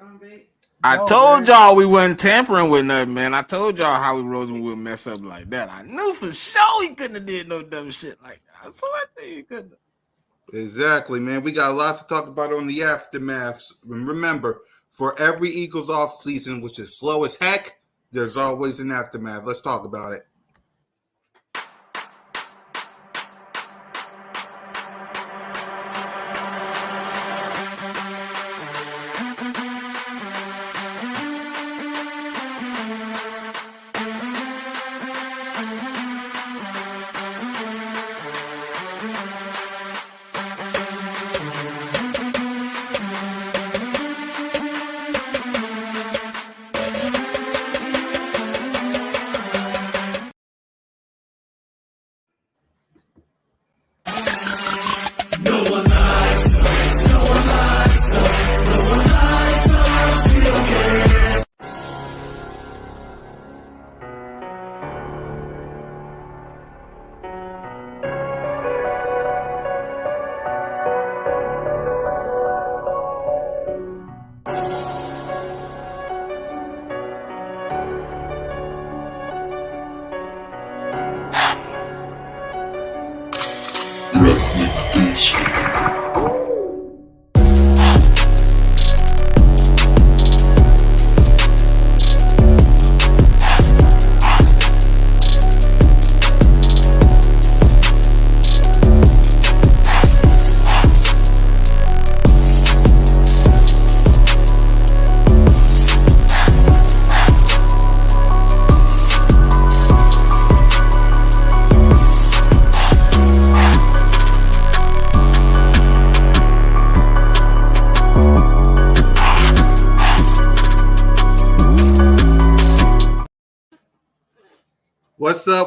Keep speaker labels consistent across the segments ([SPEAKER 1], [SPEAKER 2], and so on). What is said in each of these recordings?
[SPEAKER 1] I told y'all we wasn't tampering with nothing, man. I told y'all Howie Roseman would mess up like that. I knew for sure he couldn't have did no dumb shit like that. I swear to you, he couldn't.
[SPEAKER 2] Exactly, man. We got lots to talk about on the aftermath. Remember, for every Eagles off season, which is slow as heck, there's always an aftermath. Let's talk about it.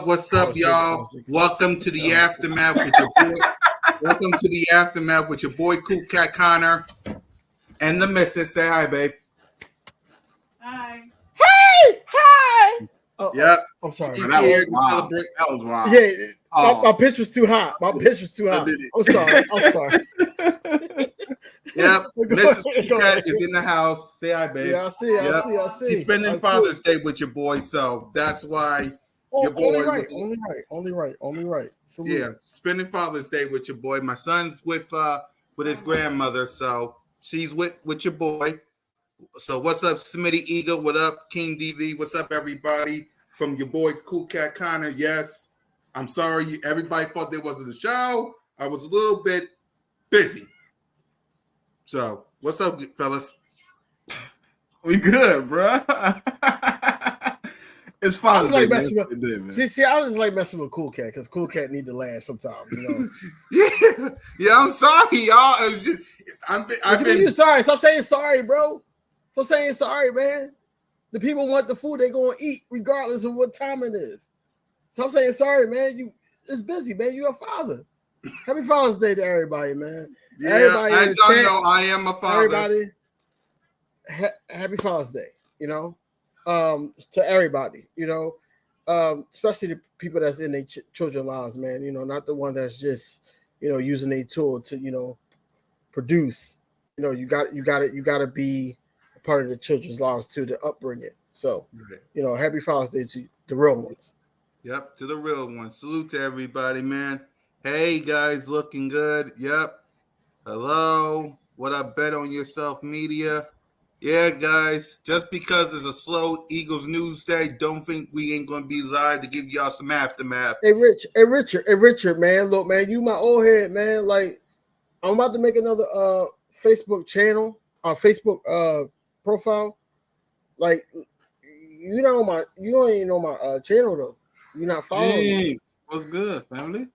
[SPEAKER 2] What's up, y'all? Welcome to the aftermath with your boy. Welcome to the aftermath with your boy Cool Cat Connor and the missus. Say hi, babe.
[SPEAKER 3] Hi.
[SPEAKER 4] Hey, hi. Oh,
[SPEAKER 2] yep.
[SPEAKER 4] I'm sorry.
[SPEAKER 1] That was wild.
[SPEAKER 4] Yeah, my pitch was too hot. I'm sorry.
[SPEAKER 2] Yep. Mrs. Cool Cat is in the house. Say hi, babe.
[SPEAKER 4] Yeah, I see.
[SPEAKER 2] She's spending Father's Day with your boy, so that's why. Your boy
[SPEAKER 4] only right. So
[SPEAKER 2] yeah, spending Father's Day with your boy. My son's with his grandmother, so she's with your boy. So what's up, Smitty Eagle? What up, King DV? What's up, everybody? From your boy Cool Cat Connor. Yes, I'm sorry, everybody thought there wasn't a show. I was a little bit busy. So what's up, fellas?
[SPEAKER 1] We good, bro. It's fun.
[SPEAKER 4] I just like messing with Cool Cat because Cool Cat need to laugh sometimes, you
[SPEAKER 2] know. yeah. I'm sorry, y'all. It was just,
[SPEAKER 4] sorry. Stop saying sorry, bro. Stop saying sorry, man. The people want the food they're gonna eat regardless of what time it is. Stop saying sorry, man. It's busy, man. You're a father. Happy Father's Day to everybody, man.
[SPEAKER 2] Yeah, everybody as y'all know, I am a father.
[SPEAKER 4] Everybody, happy Father's Day. You know. To everybody, you know, especially the people that's in their children's lives, man, you know, not the one that's just, you know, using a tool to, you know, produce, you know, you got to be a part of the children's lives too, to upbring it. So, you know, happy Father's Day to the real ones.
[SPEAKER 2] Yep. To the real ones. Salute to everybody, man. Hey guys, looking good. Yep. Hello. What up, Bet on Yourself Media? Yeah, guys, just because it's a slow Eagles news day, don't think we ain't going to be live to give y'all some aftermath.
[SPEAKER 4] Hey, Richard, man. Look, man, you my old head, man. Like, I'm about to make another Facebook channel, Facebook profile. Like, you don't even know my channel, though. You're not following me.
[SPEAKER 1] What's good, family?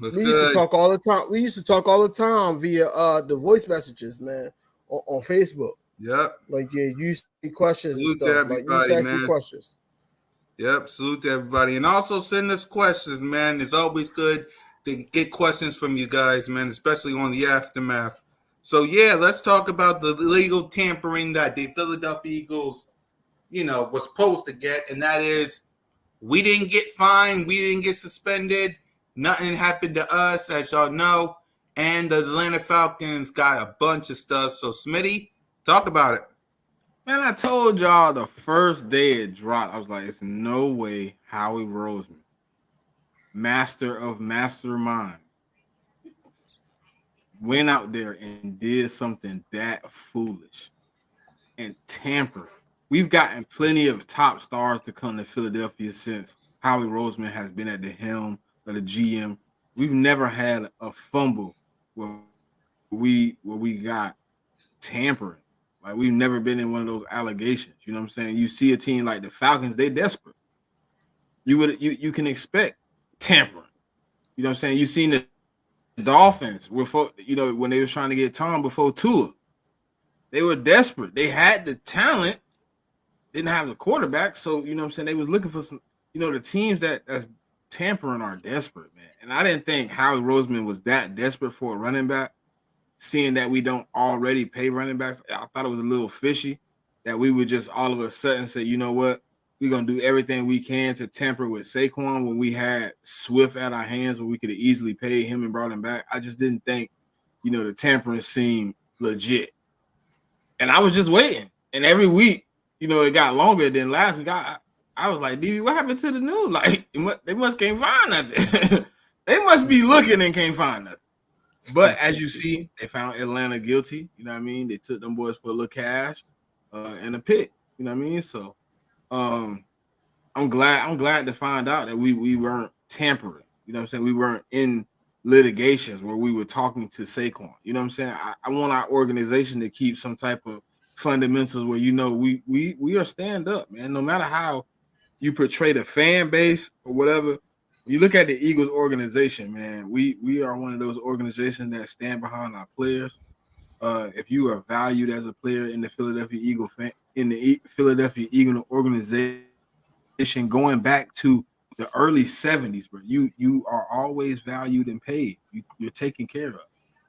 [SPEAKER 4] We used to talk all the time. We used to talk all the time via the voice messages, man, on Facebook.
[SPEAKER 2] Yep.
[SPEAKER 4] Like, yeah, you see questions
[SPEAKER 2] salute
[SPEAKER 4] and stuff.
[SPEAKER 2] To everybody,
[SPEAKER 4] like, you ask questions.
[SPEAKER 2] Yep. Salute to everybody. And also send us questions, man. It's always good to get questions from you guys, man, especially on the aftermath. So, yeah, let's talk about the illegal tampering that the Philadelphia Eagles, you know, was supposed to get. And that is, we didn't get fined. We didn't get suspended. Nothing happened to us, as y'all know. And the Atlanta Falcons got a bunch of stuff. So, Smitty, talk about it.
[SPEAKER 1] Man, I told y'all the first day it dropped, I was like, "It's no way Howie Roseman, master of mastermind, went out there and did something that foolish and tamper." We've gotten plenty of top stars to come to Philadelphia since Howie Roseman has been at the helm of the GM. We've never had a fumble where we got tampering. Like we've never been in one of those allegations. You know what I'm saying? You see a team like the Falcons, they desperate. You can expect tampering. You know what I'm saying? You seen the Dolphins before, when they was trying to get Tom before Tua. They were desperate. They had the talent, didn't have the quarterback. So, you know what I'm saying? They was looking for some, the teams that's tampering are desperate, man. And I didn't think Howie Roseman was that desperate for a running back, seeing that we don't already pay running backs. I thought it was a little fishy that we would just all of a sudden say, you know what? We're going to do everything we can to tamper with Saquon when we had Swift at our hands where we could have easily paid him and brought him back. I just didn't think, the tampering seemed legit. And I was just waiting. And every week, it got longer than last week. I was like, DB, what happened to the news? Like, they must can't find nothing. They must be looking and can't find nothing. But as you see, they found Atlanta guilty. You know what I mean? They took them boys for a little cash and a pick. You know what I mean? So I'm glad to find out that we weren't tampering. You know what I'm saying? We weren't in litigations where we were talking to Saquon. You know what I'm saying? I want our organization to keep some type of fundamentals where we are stand up, man. No matter how you portray the fan base or whatever. You look at the Eagles organization, man. We are one of those organizations that stand behind our players. If you are valued as a player in the Philadelphia Eagle Philadelphia Eagle organization, going back to the early 70s, bro, you are always valued and paid. You're taken care of.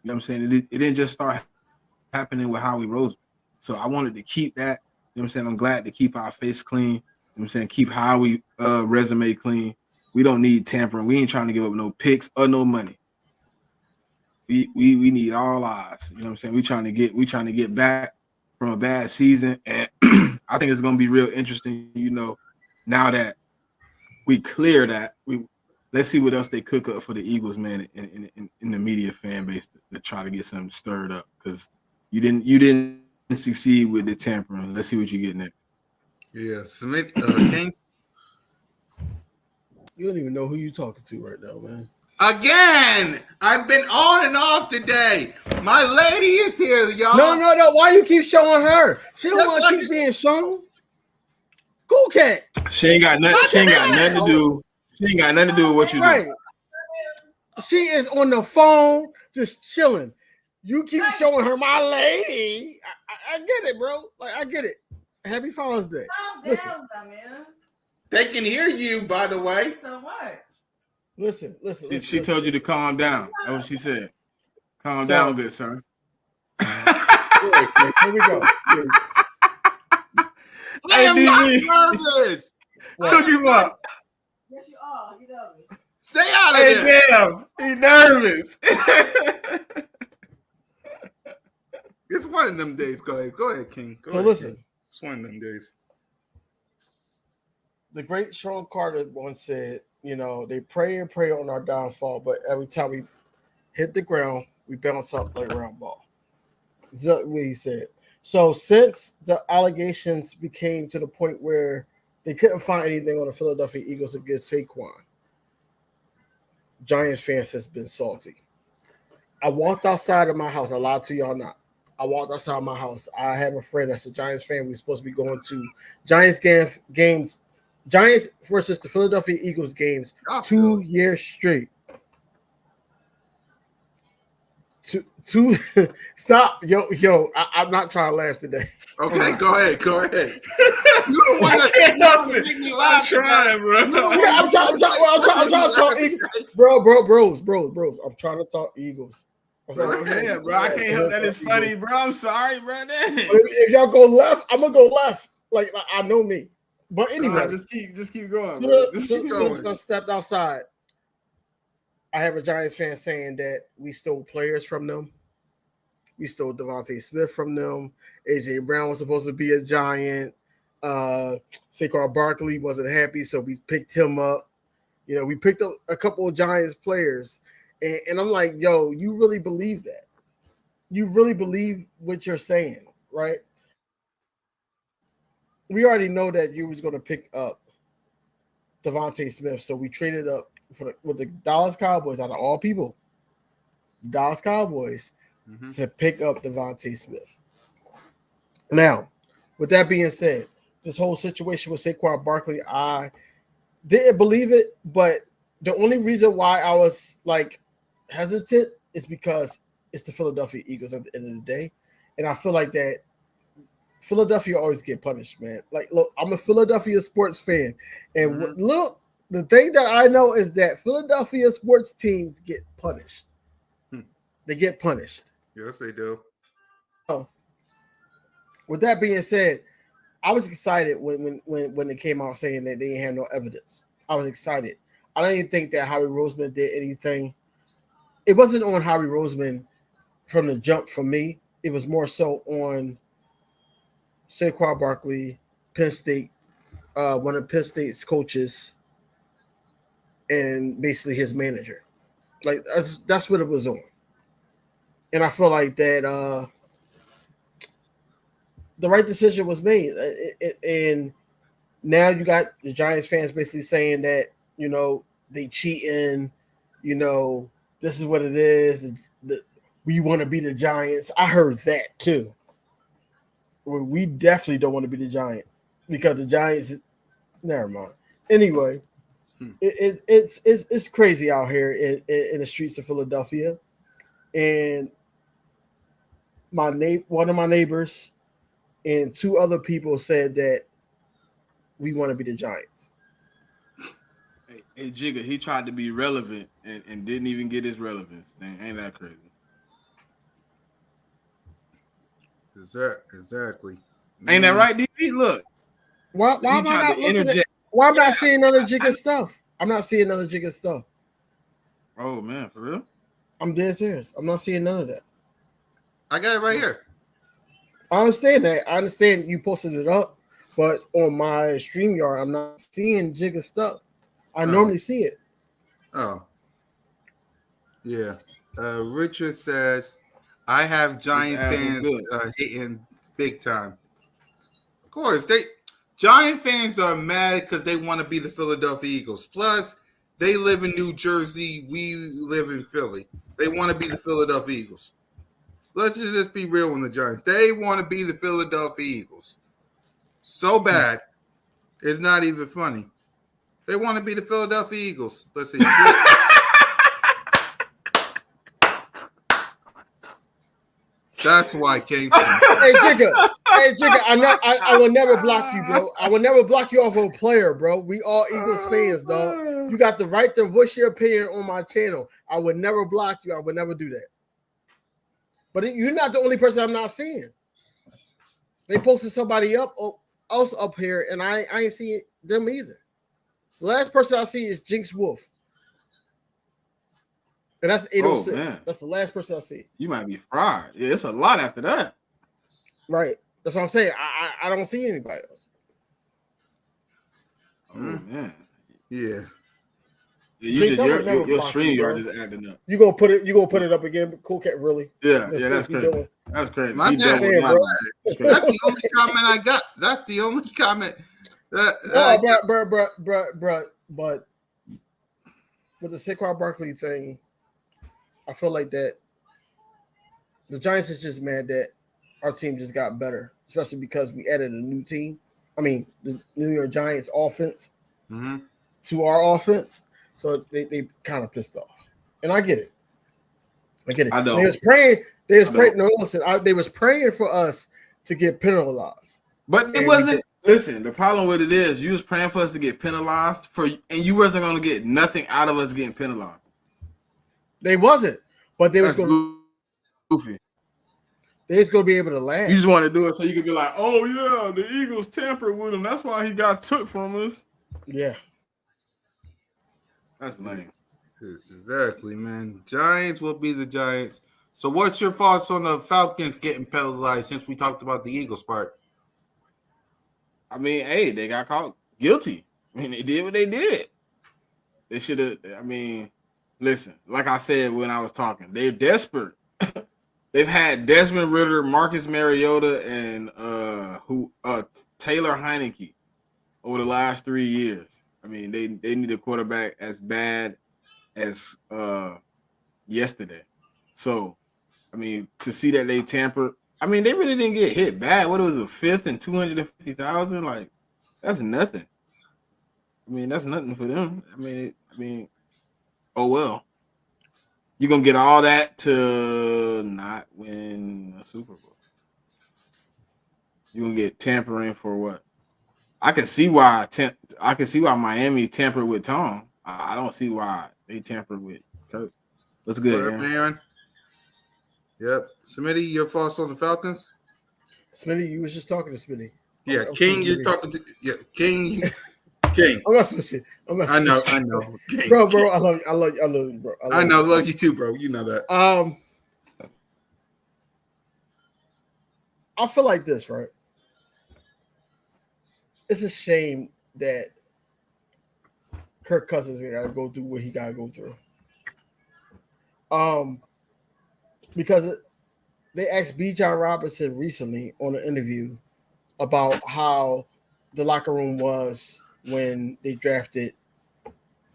[SPEAKER 1] You know what I'm saying? It didn't just start happening with Howie Roseman. So I wanted to keep that. You know what I'm saying? I'm glad to keep our face clean. You know what I'm saying? Keep Howie resume clean. We don't need tampering. We ain't trying to give up no picks or no money. We need all eyes. You know what I'm saying? We trying to get back from a bad season. And I think it's gonna be real interesting, now that we clear that, let's see what else they cook up for the Eagles, man, in the media fan base to try to get something stirred up. Because you didn't succeed with the tampering. Let's see what you get next.
[SPEAKER 2] Yeah, Smith King.
[SPEAKER 4] You don't even know who you talking to right now, man.
[SPEAKER 2] Again, I've been on and off today. My lady is here, y'all.
[SPEAKER 4] No. Why you keep showing her? She don't want to keep being shown. Cool cat.
[SPEAKER 1] She ain't got nothing to do. She ain't got nothing to do with what you do.
[SPEAKER 4] She is on the phone, just chilling. You keep showing her my lady. I get it, bro. Like I get it. Happy Father's Day.
[SPEAKER 3] Calm down, man.
[SPEAKER 2] They can hear you, by the way.
[SPEAKER 3] So what?
[SPEAKER 4] Listen.
[SPEAKER 1] She told you to calm down. That's what she said. Calm down, good sir.
[SPEAKER 4] Here we go.
[SPEAKER 2] I am not nervous.
[SPEAKER 1] Hook him up.
[SPEAKER 3] Yes, you are. You know me.
[SPEAKER 2] Stay out of there.
[SPEAKER 1] Hey, damn. He nervous.
[SPEAKER 2] It's one of them days. Go ahead, King. Go ahead,
[SPEAKER 4] listen.
[SPEAKER 2] King. It's one of them days.
[SPEAKER 4] The great Sean Carter once said, they pray on our downfall, but every time we hit the ground, we bounce up like a round ball. That's what he said. So since the allegations became to the point where they couldn't find anything on the Philadelphia Eagles against Saquon, Giants fans has been salty. I walked outside of my house. I lied to y'all not. I walked outside my house. I have a friend that's a Giants fan. We're supposed to be going to Giants games. Giants versus the Philadelphia Eagles games 2 years straight. Two stop, yo! I'm not trying to laugh today.
[SPEAKER 2] Okay, go ahead. You the one that's making me laugh.
[SPEAKER 1] I'm trying, bro.
[SPEAKER 4] I'm trying to talk Eagles, bros. I'm trying to talk Eagles.
[SPEAKER 1] Yeah, bro. I can't help that. It's funny, bro. I'm sorry, bro.
[SPEAKER 4] If y'all go left, I'm gonna go left. Like I know me. But anyway,
[SPEAKER 1] just keep going.
[SPEAKER 4] Soon as stepped outside, I have a Giants fan saying that we stole players from them. We stole Devontae Smith from them. AJ Brown was supposed to be a Giant. Saquon Barkley wasn't happy, so we picked him up. You know, we picked up a couple of Giants players, and I'm like, yo, you really believe that? You really believe what you're saying, right? We already know that you was going to pick up Devontae Smith, so we traded up with the Dallas Cowboys, out of all people, Dallas Cowboys, to pick up Devontae Smith. Now, with that being said, this whole situation with Saquon Barkley, I didn't believe it, but the only reason why I was like hesitant is because it's the Philadelphia Eagles at the end of the day, and I feel like that Philadelphia always get punished, man. Like, look, I'm a Philadelphia sports fan, and the thing that I know is that Philadelphia sports teams get punished. They get punished.
[SPEAKER 2] Yes, they do.
[SPEAKER 4] So, with that being said, I was excited when it came out saying that they didn't have no evidence. I was excited. I didn't think that Howie Roseman did anything. It wasn't on Howie Roseman from the jump for me. It was more so on Saquon Barkley, Penn State, one of Penn State's coaches, and basically his manager. Like that's what it was on. And I feel like that the right decision was made. And now you got the Giants fans basically saying that, you know, they cheating, you know, this is what it is. We want to be the Giants. I heard that too. We definitely don't want to be the Giants because the Giants. Never mind. Anyway, it's crazy out here in the streets of Philadelphia, and one of my neighbors and two other people said that we want to be the Giants.
[SPEAKER 1] Hey, Jigga, he tried to be relevant and didn't even get his relevance. Dang, ain't that crazy?
[SPEAKER 2] Exactly.
[SPEAKER 1] Ain't that right, DP? Look.
[SPEAKER 4] Why am I not looking at? Why am I not seeing other Jigga stuff? I'm not seeing other Jigga stuff.
[SPEAKER 1] Oh man, for real?
[SPEAKER 4] I'm dead serious. I'm not seeing none of that.
[SPEAKER 2] I got it right here.
[SPEAKER 4] I understand that. I understand you posted it up, but on my StreamYard, I'm not seeing Jigga stuff. I normally see it.
[SPEAKER 2] Oh. Yeah. Richard says, I have Giant fans hating big time. Of course, Giant fans are mad because they want to be the Philadelphia Eagles. Plus, they live in New Jersey. We live in Philly. They want to be the Philadelphia Eagles. Let's just be real on the Giants. They want to be the Philadelphia Eagles. So bad, it's not even funny. They want to be the Philadelphia Eagles. Let's see. That's why I came from.
[SPEAKER 4] Hey, Jigga, I will never block you, bro. I will never block you off of a player, bro. We all Eagles fans, dog. You got the right to voice your opinion on my channel. I would never block you. I would never do that. But you're not the only person I'm not seeing. They posted somebody else up here, and I ain't seeing them either. The last person I see is Jinx Wolf. And that's 806. That's the last person I see.
[SPEAKER 1] You might be fried. Yeah, it's a lot after that.
[SPEAKER 4] Right. That's what I'm saying. I don't see anybody else.
[SPEAKER 1] Oh man.
[SPEAKER 2] Yeah.
[SPEAKER 1] Your StreamYard is acting up.
[SPEAKER 4] You gonna put it up again, Cool Cat? Really?
[SPEAKER 1] Yeah, that's crazy. That's crazy.
[SPEAKER 2] My bad, bro. That's the only comment I got. That's the only comment.
[SPEAKER 4] But with the Saquon Barkley thing, I feel like that the Giants is just mad that our team just got better, especially because we added a new team. I mean, the New York Giants offense to our offense. So they kind of pissed off. And I get it.
[SPEAKER 1] I know.
[SPEAKER 4] They was praying. No, listen, they was praying for us to get penalized.
[SPEAKER 1] But it wasn't. Listen, the problem with it is you was praying for us to get penalized and you wasn't going to get nothing out of us getting penalized.
[SPEAKER 4] They wasn't, but they was
[SPEAKER 1] goofy.
[SPEAKER 4] They was going to be able to laugh.
[SPEAKER 1] You just want to do it so you could be like, oh yeah, the Eagles tampered with him. That's why he got took from us.
[SPEAKER 4] Yeah,
[SPEAKER 1] that's lame.
[SPEAKER 2] Exactly, man. Giants will be the Giants. So what's your thoughts on the Falcons getting penalized since we talked about the Eagles part?
[SPEAKER 1] I mean, hey, they got caught guilty. I mean, they did what they did. They should have. I mean, listen, like I said when I was talking, they're desperate. They've had Desmond Ridder, Marcus Mariota, and Taylor Heineke over the last 3 years. I mean, they need a quarterback as bad as yesterday. So, I mean, to see that they tampered, I mean, they really didn't get hit bad. What was it, 5th and 250,000? Like, that's nothing. I mean, that's nothing for them. I mean, oh well. You're gonna get all that to not win a Super Bowl. You're gonna get tampering for what? I can see why Miami tampered with Tom. I don't see why they tampered with Kirk. What's good,
[SPEAKER 2] What up,
[SPEAKER 1] Aaron?
[SPEAKER 2] Aaron? Yep. Smitty, your thoughts on the Falcons?
[SPEAKER 4] Smitty, you was just talking to Smitty.
[SPEAKER 2] Yeah,
[SPEAKER 4] I'm
[SPEAKER 2] King, you're
[SPEAKER 4] Smitty.
[SPEAKER 2] talking to King. King.
[SPEAKER 4] I'm not switching.
[SPEAKER 2] I know. King.
[SPEAKER 4] Bro, I love you, bro.
[SPEAKER 2] I know, love you too, bro. You know that.
[SPEAKER 4] I feel like this, right? It's a shame that Kirk Cousins got to go through what he got to go through. Because they asked Bijan Robinson recently on an interview about how the locker room was when they drafted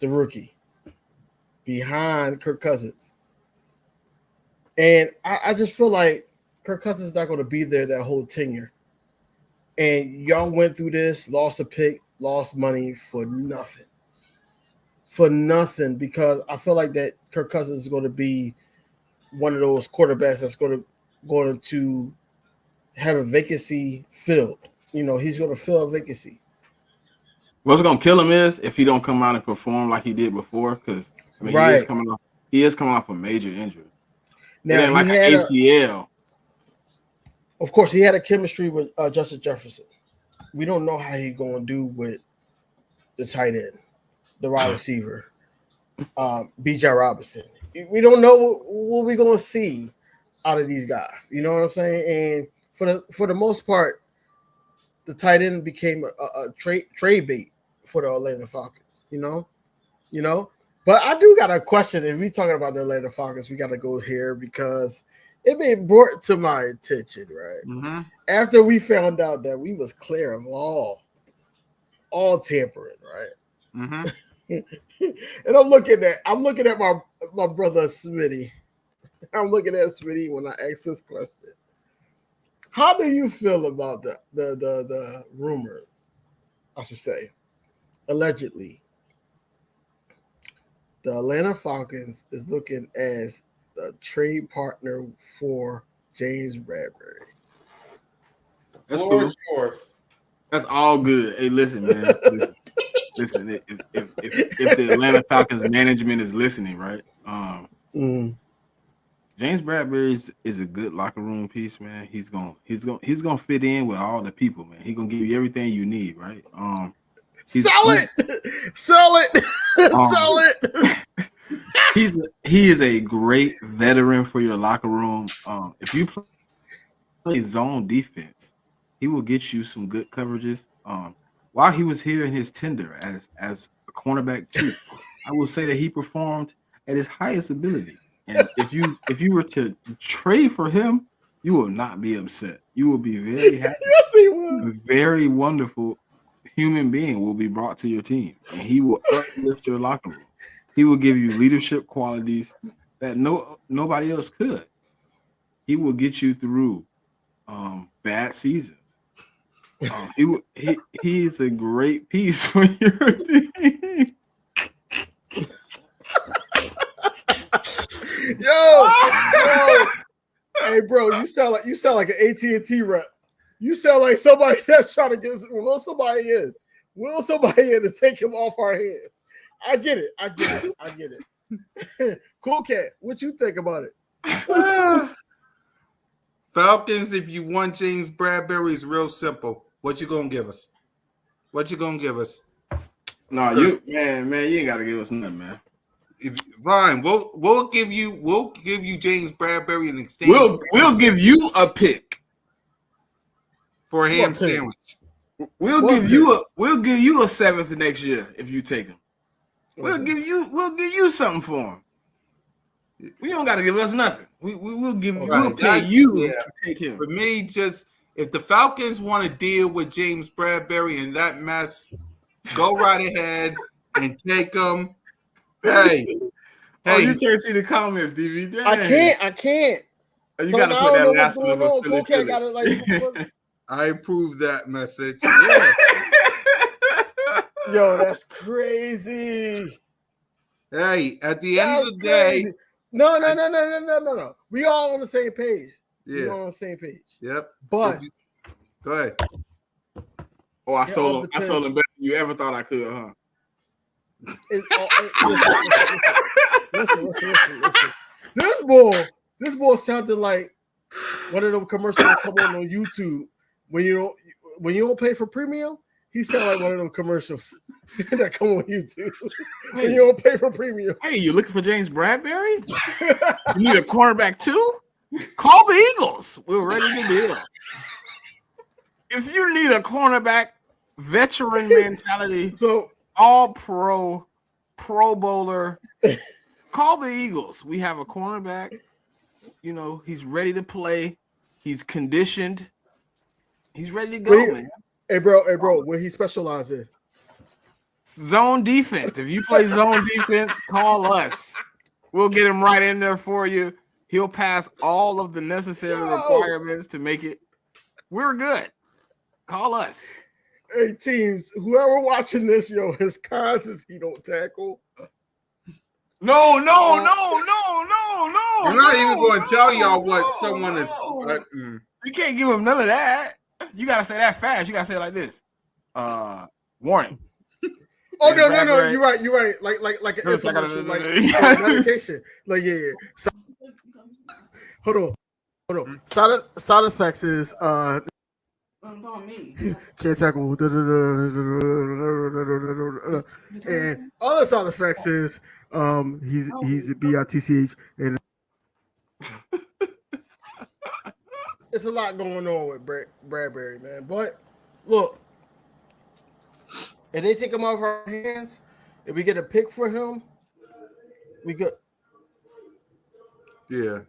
[SPEAKER 4] the rookie behind Kirk Cousins. And I just feel like Kirk Cousins is not going to be there that whole tenure. And y'all went through this, lost a pick, lost money for nothing. For nothing, because I feel like that Kirk Cousins is going to be one of those quarterbacks that's going to have a vacancy filled. You know, he's going to fill a vacancy.
[SPEAKER 1] What's gonna kill him is if he don't come out and perform like he did before, because I mean
[SPEAKER 4] Right.
[SPEAKER 1] he is coming off a major injury.
[SPEAKER 4] Now,
[SPEAKER 1] It ain't like an ACL.
[SPEAKER 4] Of course, he had a chemistry with Justin Jefferson. We don't know how he's going to do with the tight end, the wide receiver, Bijan Robinson. We don't know what we're going to see out of these guys. You know what I'm saying? And for the most part, the tight end became a trade bait for the Atlanta Falcons. You know. But I do got a question. If we're talking about the Atlanta Falcons, we got to go here because it been brought to my attention, right?
[SPEAKER 2] Mm-hmm.
[SPEAKER 4] After we found out that we was clear of all tampering, right?
[SPEAKER 2] Mm-hmm.
[SPEAKER 4] And I'm looking at my brother Smitty. I'm looking at Smitty when I ask this question. How do you feel about the rumors? I should say, allegedly, the Atlanta Falcons is looking as the trade partner for James Bradbury.
[SPEAKER 1] That's
[SPEAKER 2] Floor
[SPEAKER 1] cool.
[SPEAKER 2] is yours.
[SPEAKER 1] That's all good. Hey, listen, man. Listen. If the Atlanta Falcons management is listening, right? James Bradbury is a good locker room piece, man. He's gonna fit in with all the people, man. He's gonna give you everything you need, right?
[SPEAKER 4] Sell it. Sell it.
[SPEAKER 1] He is a great veteran for your locker room. If you play zone defense, he will get you some good coverages. While he was here in his tender as a cornerback too, I will say that he performed at his highest ability. And if you were to trade for him, you will not be upset. You will be very happy.
[SPEAKER 4] Yes, he will.
[SPEAKER 1] A very wonderful human being will be brought to your team, and he will uplift your locker room. He will give you leadership qualities that nobody else could. He will get you through bad seasons. He is a great piece for your team.
[SPEAKER 4] Yo, hey, bro, you sound like an AT&T rep. You sound like somebody that's trying to will somebody in to take him off our hands. I get it. Cool Cat, what you think about it?
[SPEAKER 2] Falcons, if you want James Bradbury, is real simple. What you gonna give us?
[SPEAKER 1] No, you ain't gotta give us nothing, man.
[SPEAKER 2] Fine, we'll give you James Bradbury in exchange.
[SPEAKER 1] We'll give you a pick.
[SPEAKER 2] For a ham
[SPEAKER 4] What pick?
[SPEAKER 2] sandwich.
[SPEAKER 1] We'll
[SPEAKER 4] What
[SPEAKER 1] give you a seventh next year if you take him. We'll
[SPEAKER 4] Okay.
[SPEAKER 1] give you something for him. We don't got to give us nothing. We'll give
[SPEAKER 2] Right,
[SPEAKER 1] we'll pay
[SPEAKER 2] that-
[SPEAKER 1] you
[SPEAKER 2] yeah.
[SPEAKER 1] to take him.
[SPEAKER 2] For me, just if the Falcons want to deal with James Bradbury and that mess, go right ahead and take him. Hey,
[SPEAKER 1] Oh, you
[SPEAKER 2] hey,
[SPEAKER 1] can't see the comments, DV. Dang.
[SPEAKER 4] I can't.
[SPEAKER 1] You
[SPEAKER 4] So
[SPEAKER 1] got to
[SPEAKER 4] now
[SPEAKER 1] put
[SPEAKER 4] I
[SPEAKER 1] that
[SPEAKER 4] don't know what's
[SPEAKER 1] last
[SPEAKER 4] going
[SPEAKER 1] one
[SPEAKER 4] on.
[SPEAKER 1] up.
[SPEAKER 4] Cool Cat got it like.
[SPEAKER 2] I approve that message. Yeah.
[SPEAKER 4] Yo, that's crazy.
[SPEAKER 2] Hey, at the end
[SPEAKER 4] That's
[SPEAKER 2] of the day,
[SPEAKER 4] crazy. No. We all on the same page. We all
[SPEAKER 2] yeah,
[SPEAKER 4] on the same page.
[SPEAKER 2] yep.
[SPEAKER 4] But
[SPEAKER 2] Go ahead.
[SPEAKER 1] Oh, I
[SPEAKER 4] It all
[SPEAKER 1] sold him. I
[SPEAKER 4] depends.
[SPEAKER 1] sold him better than you ever thought I could, huh?
[SPEAKER 4] Listen. This boy sounded like one of those commercials that come on YouTube when you don't pay for premium. He sounded like one of those commercials that come on YouTube when you don't pay for premium.
[SPEAKER 1] Hey, you looking for James Bradbury? You need a cornerback too? Call the Eagles. We're ready to deal. If you need a cornerback, veteran mentality,
[SPEAKER 4] So
[SPEAKER 1] all pro bowler, call the Eagles. We have a cornerback. You know, he's ready to play. He's conditioned. He's ready to go, man.
[SPEAKER 4] Hey bro, what he specialize in?
[SPEAKER 1] Zone defense. If you play zone defense, call us. We'll get him right in there for you. He'll pass all of the necessary requirements to make it. We're good. Call us.
[SPEAKER 4] Hey teams, whoever watching this, yo, his cons is he don't tackle.
[SPEAKER 1] No.
[SPEAKER 2] I'm not even going to tell y'all what someone is.
[SPEAKER 1] You can't give him none of that. You gotta say that fast. You gotta say it like this. Warning.
[SPEAKER 4] Oh no,
[SPEAKER 1] Bradbury.
[SPEAKER 4] you're right. Like an
[SPEAKER 1] No, it's like
[SPEAKER 4] infomercial, like
[SPEAKER 1] a-
[SPEAKER 4] medication. Like yeah. So, hold on. Side effects is
[SPEAKER 3] I'm going me.
[SPEAKER 4] can't tackle, and other side effects is he's a BITCH, and it's a lot going on with Bradbury, man. But look, if they take him off our hands, if we get a pick for him, we good.
[SPEAKER 2] Yeah.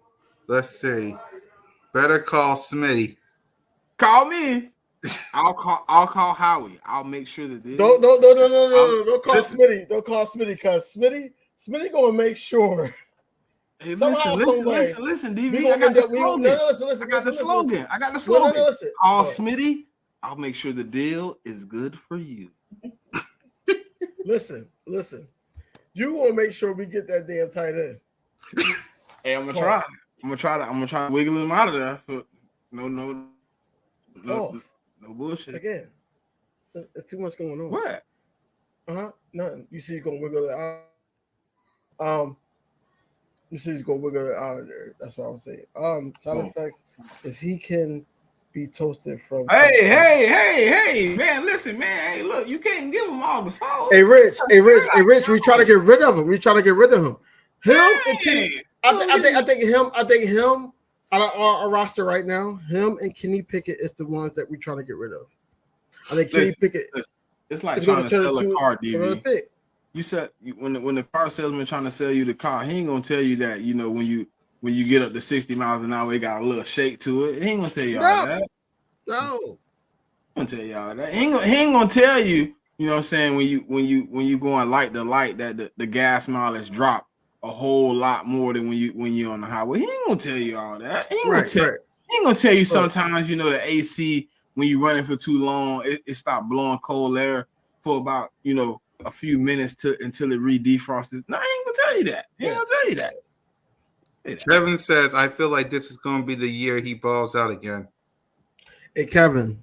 [SPEAKER 2] Let's see. Better call Smitty.
[SPEAKER 1] Call me. I'll call Howie. I'll make sure that this.
[SPEAKER 4] Don't call
[SPEAKER 1] Listen.
[SPEAKER 4] Smitty. Don't call Smitty because Smitty gonna make sure.
[SPEAKER 1] Hey,
[SPEAKER 4] Somehow, some way,
[SPEAKER 1] listen,
[SPEAKER 4] we
[SPEAKER 1] DV.
[SPEAKER 4] gonna
[SPEAKER 1] I got
[SPEAKER 4] end
[SPEAKER 1] the
[SPEAKER 4] up- we-
[SPEAKER 1] slogan.
[SPEAKER 4] no, listen,
[SPEAKER 1] I got the
[SPEAKER 4] listen.
[SPEAKER 1] slogan. I got the
[SPEAKER 4] No,
[SPEAKER 1] slogan.
[SPEAKER 4] listen.
[SPEAKER 1] Call
[SPEAKER 4] No.
[SPEAKER 1] Smitty. I'll make sure the deal is good for you.
[SPEAKER 4] Listen. You gonna make sure we get that damn tight end.
[SPEAKER 1] Hey, I'm gonna try. I'm gonna try to wiggle him out of there. But no bullshit.
[SPEAKER 4] Again, there's too much going on.
[SPEAKER 1] What?
[SPEAKER 4] Nothing. You see, he's gonna wiggle it out. You see, he's gonna wiggle it out of there. That's what I was saying. Side effects is he can be toasted from.
[SPEAKER 1] Hey, man! Listen, man. Hey, look, you can't give him all the fault.
[SPEAKER 4] Hey, Rich. We try to get rid of him. Him and Kenny. I think him out of our roster right now. Him and Kenny Pickett is the ones that we're trying to get rid of. I think Kenny Pickett.
[SPEAKER 1] It's like
[SPEAKER 4] is
[SPEAKER 1] trying
[SPEAKER 4] gonna
[SPEAKER 1] to
[SPEAKER 4] turn
[SPEAKER 1] sell a
[SPEAKER 4] into
[SPEAKER 1] car,
[SPEAKER 4] another
[SPEAKER 1] DV.
[SPEAKER 4] pick.
[SPEAKER 1] You said when the car salesman trying to sell you the car, he ain't gonna tell you that. You know when you get up to 60 miles an hour, it got a little shake to it. He ain't gonna tell you all that.
[SPEAKER 4] No.
[SPEAKER 1] He ain't gonna tell you all that. He ain't gonna tell you. You know what I'm saying? When you going light to light, that the gas mileage drop a whole lot more than when you on the highway. He ain't gonna tell you all that. He ain't gonna tell you sometimes, you know, the AC when you running for too long, it stop blowing cold air for about, you know, a few minutes until it re-defrosts. No, I ain't gonna tell you that. He ain't gonna tell you that.
[SPEAKER 2] Kevin says, I feel like this is going to be the year he balls out again.
[SPEAKER 4] Hey Kevin,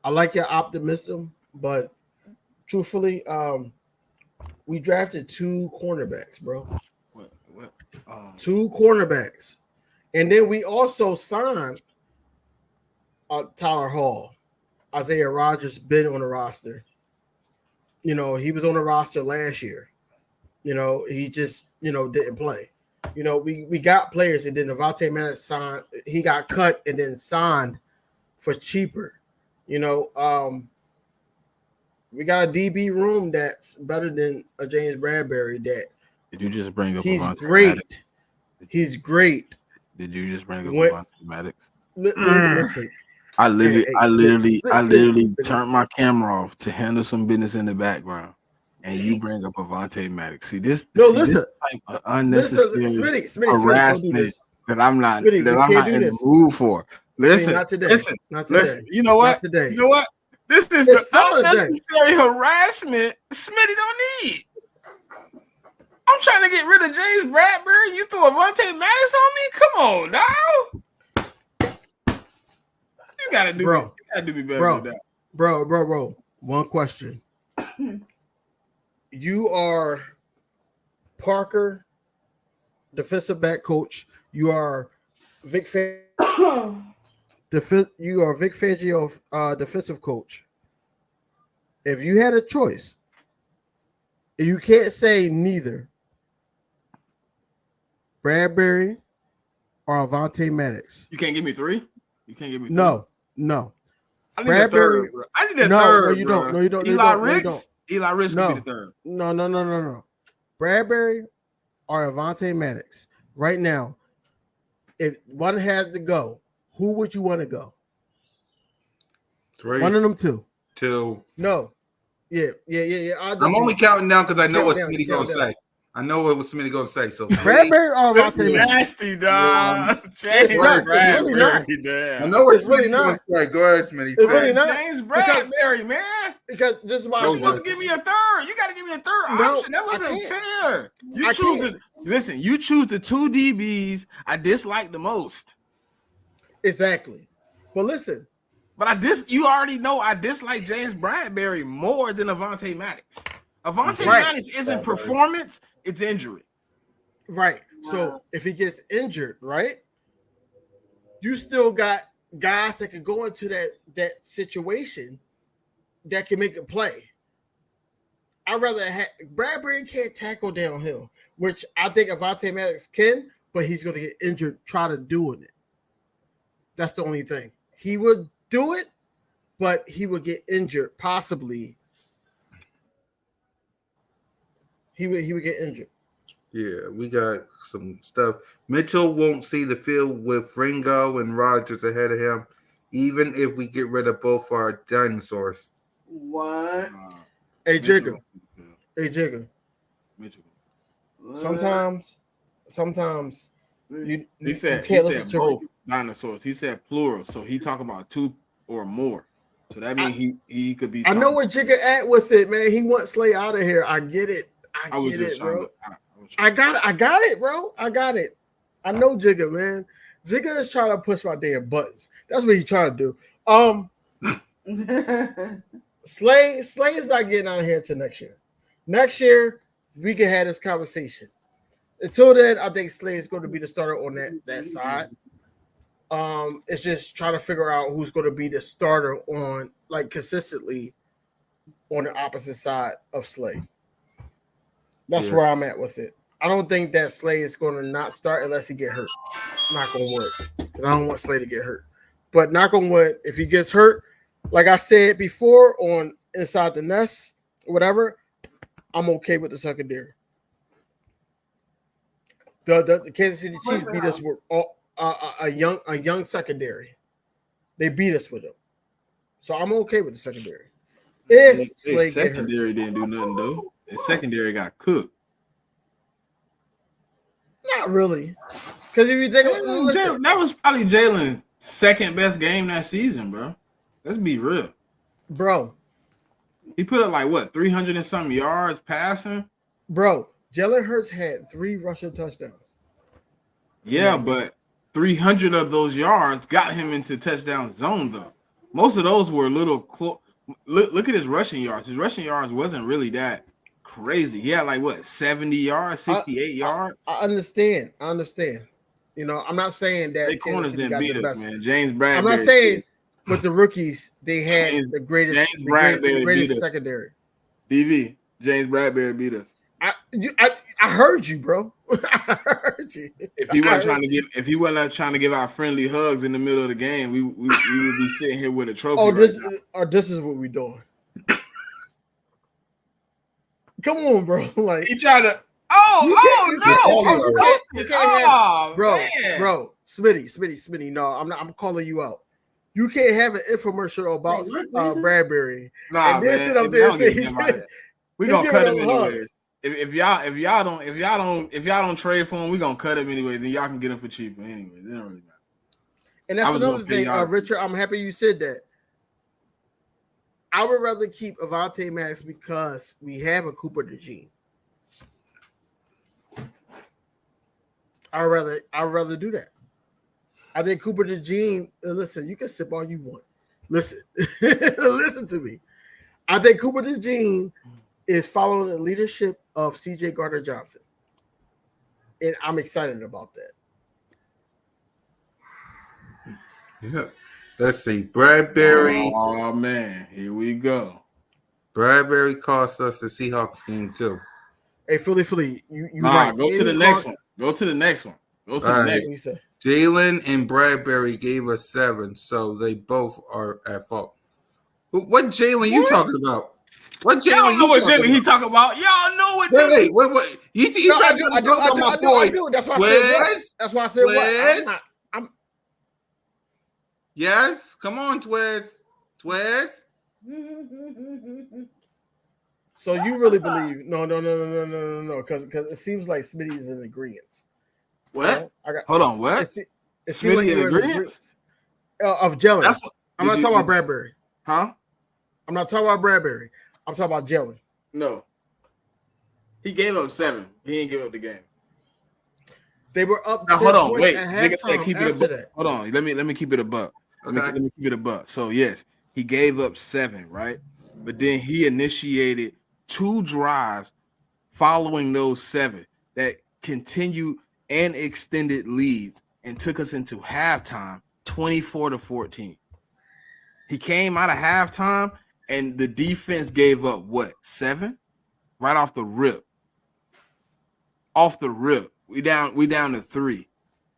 [SPEAKER 4] I like your optimism, but truthfully, we drafted 2 cornerbacks, bro.
[SPEAKER 1] What?
[SPEAKER 4] 2 cornerbacks, and then we also signed Tyler Hall. Isaiah Rodgers been on the roster. You know, he was on the roster last year. You know, he just, didn't play. You know, we got players, and then Devontae Maddox signed. He got cut and then signed for cheaper. You know, we got a DB room that's better than a James Bradbury. That
[SPEAKER 1] Did you just bring up
[SPEAKER 4] he's
[SPEAKER 1] Avonte
[SPEAKER 4] great.
[SPEAKER 1] Maddox?
[SPEAKER 4] He's great.
[SPEAKER 1] Did you just bring up
[SPEAKER 4] When-
[SPEAKER 1] Avonte Maddox?
[SPEAKER 4] Listen,
[SPEAKER 1] I literally
[SPEAKER 4] Smitty.
[SPEAKER 1] turned my camera off to handle some business in the background, and you bring up Avonte Maddox. See this?
[SPEAKER 4] No,
[SPEAKER 1] see,
[SPEAKER 4] listen.
[SPEAKER 1] this type of unnecessary
[SPEAKER 4] Smitty, don't do
[SPEAKER 1] harassment
[SPEAKER 4] this.
[SPEAKER 1] that I'm not
[SPEAKER 4] Smitty,
[SPEAKER 1] that
[SPEAKER 4] we
[SPEAKER 1] I'm
[SPEAKER 4] can't
[SPEAKER 1] not
[SPEAKER 4] do
[SPEAKER 1] in
[SPEAKER 4] this.
[SPEAKER 1] the mood for. Listen,
[SPEAKER 4] not today.
[SPEAKER 1] listen,
[SPEAKER 4] Not today.
[SPEAKER 1] listen. You know what?
[SPEAKER 4] Not today.
[SPEAKER 1] You know what? This is
[SPEAKER 4] It's
[SPEAKER 1] the
[SPEAKER 4] Father's Day.
[SPEAKER 1] unnecessary harassment Smitty don't need. I'm trying to get rid of James Bradbury. You throw Avonte Maddox on me? Come on, dog. You gotta do
[SPEAKER 4] Bro.
[SPEAKER 1] me. You gotta do me better
[SPEAKER 4] Bro.
[SPEAKER 1] than that.
[SPEAKER 4] Bro. One question. You are Parker, defensive back coach. You are Vic Fangio, defensive coach. If you had a choice, and you can't say neither, Bradbury or Avonte Maddox.
[SPEAKER 1] You can't give me three? You can't give me three?
[SPEAKER 4] No.
[SPEAKER 1] I need
[SPEAKER 4] Bradbury-
[SPEAKER 1] a third, bro. I need a
[SPEAKER 4] No,
[SPEAKER 1] third.
[SPEAKER 4] no, you
[SPEAKER 1] bro.
[SPEAKER 4] don't. No, you don't. No, you
[SPEAKER 1] Eli
[SPEAKER 4] don't. No, you
[SPEAKER 1] Ricks? Eli Ricks
[SPEAKER 4] No.
[SPEAKER 1] could be the third.
[SPEAKER 4] No. Bradbury or Avonte Maddox. Right now, if one had to go, who would you want to go?
[SPEAKER 2] 3,
[SPEAKER 4] One of them two.
[SPEAKER 2] 2.
[SPEAKER 4] No. Yeah.
[SPEAKER 2] I'm only counting down because I know what
[SPEAKER 4] Count down,
[SPEAKER 2] Smitty gonna
[SPEAKER 4] count down.
[SPEAKER 2] say. I know what Smitty gonna say. So
[SPEAKER 4] Bradbury or
[SPEAKER 1] That's
[SPEAKER 4] Avonte Maddox?
[SPEAKER 1] nasty, dog.
[SPEAKER 4] It's not. It's really not.
[SPEAKER 2] I know what
[SPEAKER 4] It's really
[SPEAKER 2] Smitty gonna
[SPEAKER 4] not.
[SPEAKER 2] say. Go ahead, Smitty.
[SPEAKER 4] It's
[SPEAKER 2] Say
[SPEAKER 4] really
[SPEAKER 2] it.
[SPEAKER 4] not.
[SPEAKER 1] James Bradbury, man.
[SPEAKER 4] Because this is my
[SPEAKER 1] You're supposed to give me a third. You got to give me a third
[SPEAKER 4] No,
[SPEAKER 1] option. That
[SPEAKER 4] I
[SPEAKER 1] wasn't
[SPEAKER 4] can't.
[SPEAKER 1] fair. You
[SPEAKER 4] I
[SPEAKER 1] choose
[SPEAKER 4] can't.
[SPEAKER 1] you choose the two DBs I dislike the most.
[SPEAKER 4] Exactly. But listen,
[SPEAKER 1] But you already know I dislike James Bradbury more than Avonte Maddox. Avonte
[SPEAKER 4] Right.
[SPEAKER 1] Maddox isn't performance, it's injury.
[SPEAKER 4] right. So if he gets injured, right, you still got guys that can go into that situation that can make a play. I'd rather have Bradbury can't tackle downhill, which I think Avonte Maddox can, but he's going to get injured trying to doing it. That's the only thing. He would do it, but he would get injured possibly. He would get injured.
[SPEAKER 2] Yeah, we got some stuff. Mitchell won't see the field with Ringo and Rodgers ahead of him, even if we get rid of both our dinosaurs.
[SPEAKER 3] What?
[SPEAKER 4] Hey, Jigga.
[SPEAKER 1] Mitchell.
[SPEAKER 4] Hey, Jigga.
[SPEAKER 1] Mitchell.
[SPEAKER 3] What?
[SPEAKER 4] Sometimes
[SPEAKER 1] He
[SPEAKER 4] you
[SPEAKER 1] said
[SPEAKER 4] can't listen to
[SPEAKER 1] both dinosaurs. He said plural, so he talking about two or more. So that means he could be.
[SPEAKER 4] I know
[SPEAKER 1] talking-
[SPEAKER 4] where Jigga at with it, man. He wants Slay out of here. I get it.
[SPEAKER 1] I was
[SPEAKER 4] get
[SPEAKER 1] just
[SPEAKER 4] it,
[SPEAKER 1] trying
[SPEAKER 4] bro.
[SPEAKER 1] to.
[SPEAKER 4] I got it, bro. I got it. I know Jigga, man. Jigga is trying to push my damn buttons. That's what he's trying to do. Slay is not getting out of here until next year. Next year, we can have this conversation. Until then, I think Slay is going to be the starter on that side. It's just trying to figure out who's going to be the starter on consistently on the opposite side of Slay. That's
[SPEAKER 2] Yeah.
[SPEAKER 4] where I'm at with it. I don't think that Slay is going to not start unless he get hurt. Knock on wood, because I don't want Slay to get hurt. But knock on wood, if he gets hurt, like I said before on Inside the Nest or whatever, I'm okay with the secondary. The Kansas City Chiefs beat us with a young secondary. They beat us with them, so I'm okay with the secondary. If Slay
[SPEAKER 1] His
[SPEAKER 4] get hurt,
[SPEAKER 1] secondary didn't do nothing though. His secondary got cooked.
[SPEAKER 4] not really, because if you take listen,
[SPEAKER 1] That was probably Jalen's second best game that season, bro. Let's be real.
[SPEAKER 4] bro,
[SPEAKER 1] He put up 300 and something yards passing.
[SPEAKER 4] Jalen Hurts had 3 rushing touchdowns.
[SPEAKER 1] Yeah, but 300 of those yards got him into touchdown zone though. Most of those were a little close. Look at his rushing yards. His rushing yards wasn't really that crazy. He had 70 yards, 68 yards.
[SPEAKER 4] I understand. You know, I'm not saying that
[SPEAKER 1] They corners
[SPEAKER 4] Kansas City
[SPEAKER 1] didn't
[SPEAKER 4] got
[SPEAKER 1] beat
[SPEAKER 4] the
[SPEAKER 1] us,
[SPEAKER 4] best.
[SPEAKER 1] man. James Bradbury.
[SPEAKER 4] I'm not saying with the rookies they had
[SPEAKER 1] James-
[SPEAKER 4] the greatest,
[SPEAKER 1] James Bradbury
[SPEAKER 4] the greatest
[SPEAKER 1] beat us.
[SPEAKER 4] secondary.
[SPEAKER 1] DV. James Bradbury beat us.
[SPEAKER 4] I heard you, bro. I heard you.
[SPEAKER 1] If he wasn't trying to give out friendly hugs in the middle of the game, we would be sitting here with a trophy.
[SPEAKER 4] Oh,
[SPEAKER 1] right
[SPEAKER 4] this is what we doing. Come on, bro. Like
[SPEAKER 1] he tried to.
[SPEAKER 4] You can't bro, Smitty. No, I'm calling you out. You can't have an infomercial about Bradbury.
[SPEAKER 1] Nah,
[SPEAKER 4] and then
[SPEAKER 1] man.
[SPEAKER 4] sit up there and say
[SPEAKER 1] We gonna cut him anyways. If y'all don't trade for him, we gonna cut him anyways, and y'all can get him for cheaper anyways. It don't really matter.
[SPEAKER 4] And that's another thing, Richard. I'm happy you said that. I would rather keep Avonte Maddox because we have a Cooper DeJean. I'd rather do that. I think Cooper DeJean. Listen, you can sip all you want. Listen, listen to me. I think Cooper DeJean is following the leadership of C.J. Gardner-Johnson, and I'm excited about that.
[SPEAKER 2] Yeah. Let's see. Bradbury.
[SPEAKER 1] Oh man, here we go.
[SPEAKER 2] Bradbury cost us the Seahawks game too.
[SPEAKER 4] Hey, Philly, you
[SPEAKER 1] right. Go to the next one. Go to the next one.
[SPEAKER 2] Jalen and Bradbury gave us 7, so they both are at fault. What Jalen you talking about? What Jalen?
[SPEAKER 1] Y'all know what Jalen he talking about? Y'all know what?
[SPEAKER 2] Wait. You
[SPEAKER 4] I do. That's why I said. That's why I said what.
[SPEAKER 2] Yes, come on, Twiz.
[SPEAKER 4] So you really believe? No, because it seems like Smitty is in agreement.
[SPEAKER 1] What? Hold on, what?
[SPEAKER 4] Smitty like in agreement of Jalen. I'm not talking about Bradbury.
[SPEAKER 1] Huh?
[SPEAKER 4] I'm not talking about Bradbury. I'm talking about Jalen.
[SPEAKER 1] No. He gave up 7. He didn't give up the game.
[SPEAKER 4] They were up.
[SPEAKER 1] Now, hold on, wait. Jigga said keep it a buck. Hold on, let me keep it a buck. Let me keep it a buck. So yes, he gave up 7, right? But then he initiated 2 drives following those 7 that continued and extended leads and took us into halftime 24-14. He came out of halftime and the defense gave up what? 7? Right off the rip. We down to 3.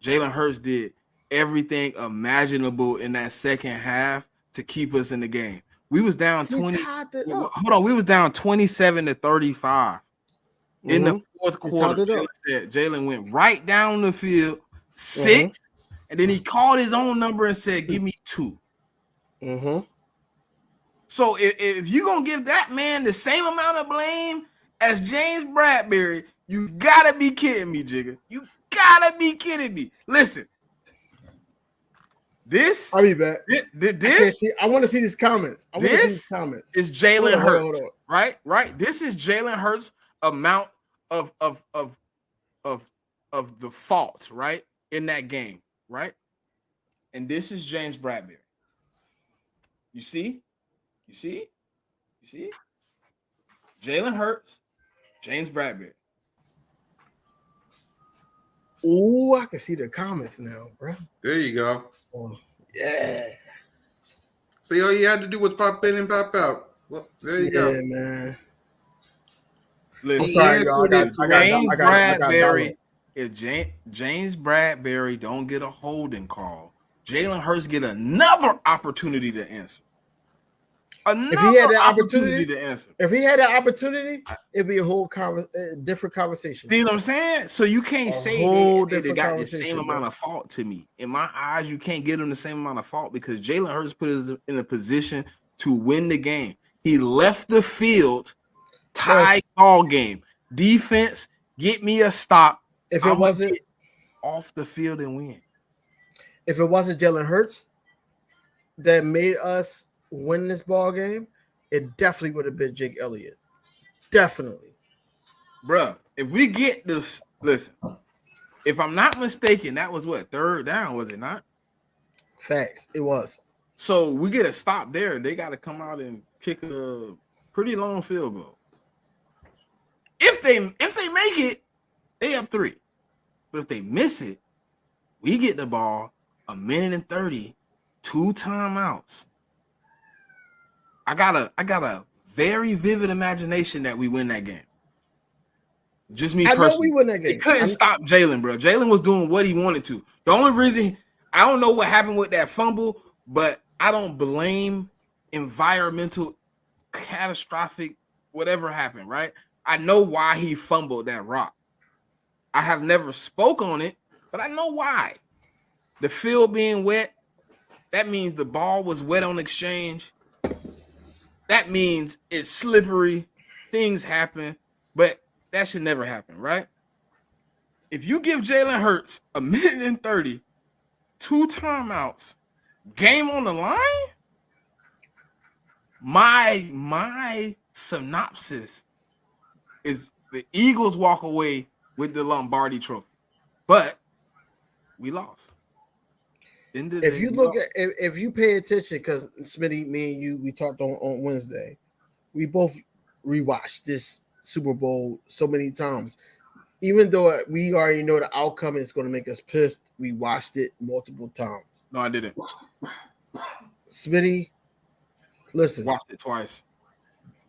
[SPEAKER 1] Jalen Hurts did everything imaginable in that second half to keep us in the game. We was down 20. Hold on, we was down 27-35 in the fourth quarter. Jalen went right down the field, 6, and then he called his own number and said, "Give me 2." So if you're gonna give that man the same amount of blame as James Bradbury, you gotta be kidding me, Jigga. You gotta be kidding me. Listen. I'll
[SPEAKER 4] be back. I want to see these comments.
[SPEAKER 1] This is Jalen Hurts, right? This is Jalen Hurts' amount of the fault, right, in that game, right? And this is James Bradbury. You see? Jalen Hurts, James Bradbury.
[SPEAKER 4] Ooh, I can see the comments now, bro.
[SPEAKER 2] There you go.
[SPEAKER 4] Oh, yeah.
[SPEAKER 2] See, all you had to do was pop in and pop out. Well, there you go.
[SPEAKER 4] Yeah, man.
[SPEAKER 1] Listen,
[SPEAKER 4] I'm sorry, y'all.
[SPEAKER 1] James Bradbury. If James Bradbury don't get a holding call, Jalen Hurts get another opportunity to answer.
[SPEAKER 4] If he had that opportunity to answer, it'd be a whole different conversation.
[SPEAKER 1] See what I'm saying? So you can't say they got the same amount of fault to me. In my eyes, you can't give them the same amount of fault because Jalen Hurts put us in a position to win the game. He left the field, tie ball game. Defense, get me a stop.
[SPEAKER 4] If it wasn't
[SPEAKER 1] off the field and win.
[SPEAKER 4] If it wasn't Jalen Hurts that made us win this ball game, it definitely would have been Jake Elliott. Definitely.
[SPEAKER 1] Bruh, if we get this, listen, if I'm not mistaken, that was what, 3rd down, was it not?
[SPEAKER 4] Facts. It was.
[SPEAKER 1] So we get a stop there. They got to come out and kick a pretty long field goal. If they make it, they up 3. But if they miss it, we get the ball 1:30, 2 timeouts. I got a very vivid imagination that we win that game. Just me
[SPEAKER 4] I know
[SPEAKER 1] personally.
[SPEAKER 4] we win that game.
[SPEAKER 1] It couldn't stop Jalen, bro. Jalen was doing what he wanted to. The only reason I don't know what happened with that fumble, but I don't blame environmental catastrophic whatever happened, right? I know why he fumbled that rock. I have never spoke on it, but I know why. The field being wet, that means the ball was wet on exchange. That means it's slippery. Things happen, but that should never happen, right? If you give Jalen Hurts a minute and 30, 2 timeouts, game on the line, my synopsis is the Eagles walk away with the Lombardi trophy, but we lost.
[SPEAKER 4] If you look at, if you pay attention, because Smitty, me and you, we talked on Wednesday, we both rewatched this Super Bowl so many times. Even though we already know the outcome is going to make us pissed, we watched it multiple times.
[SPEAKER 1] No, I didn't.
[SPEAKER 4] Smitty, listen.
[SPEAKER 1] Watched it twice.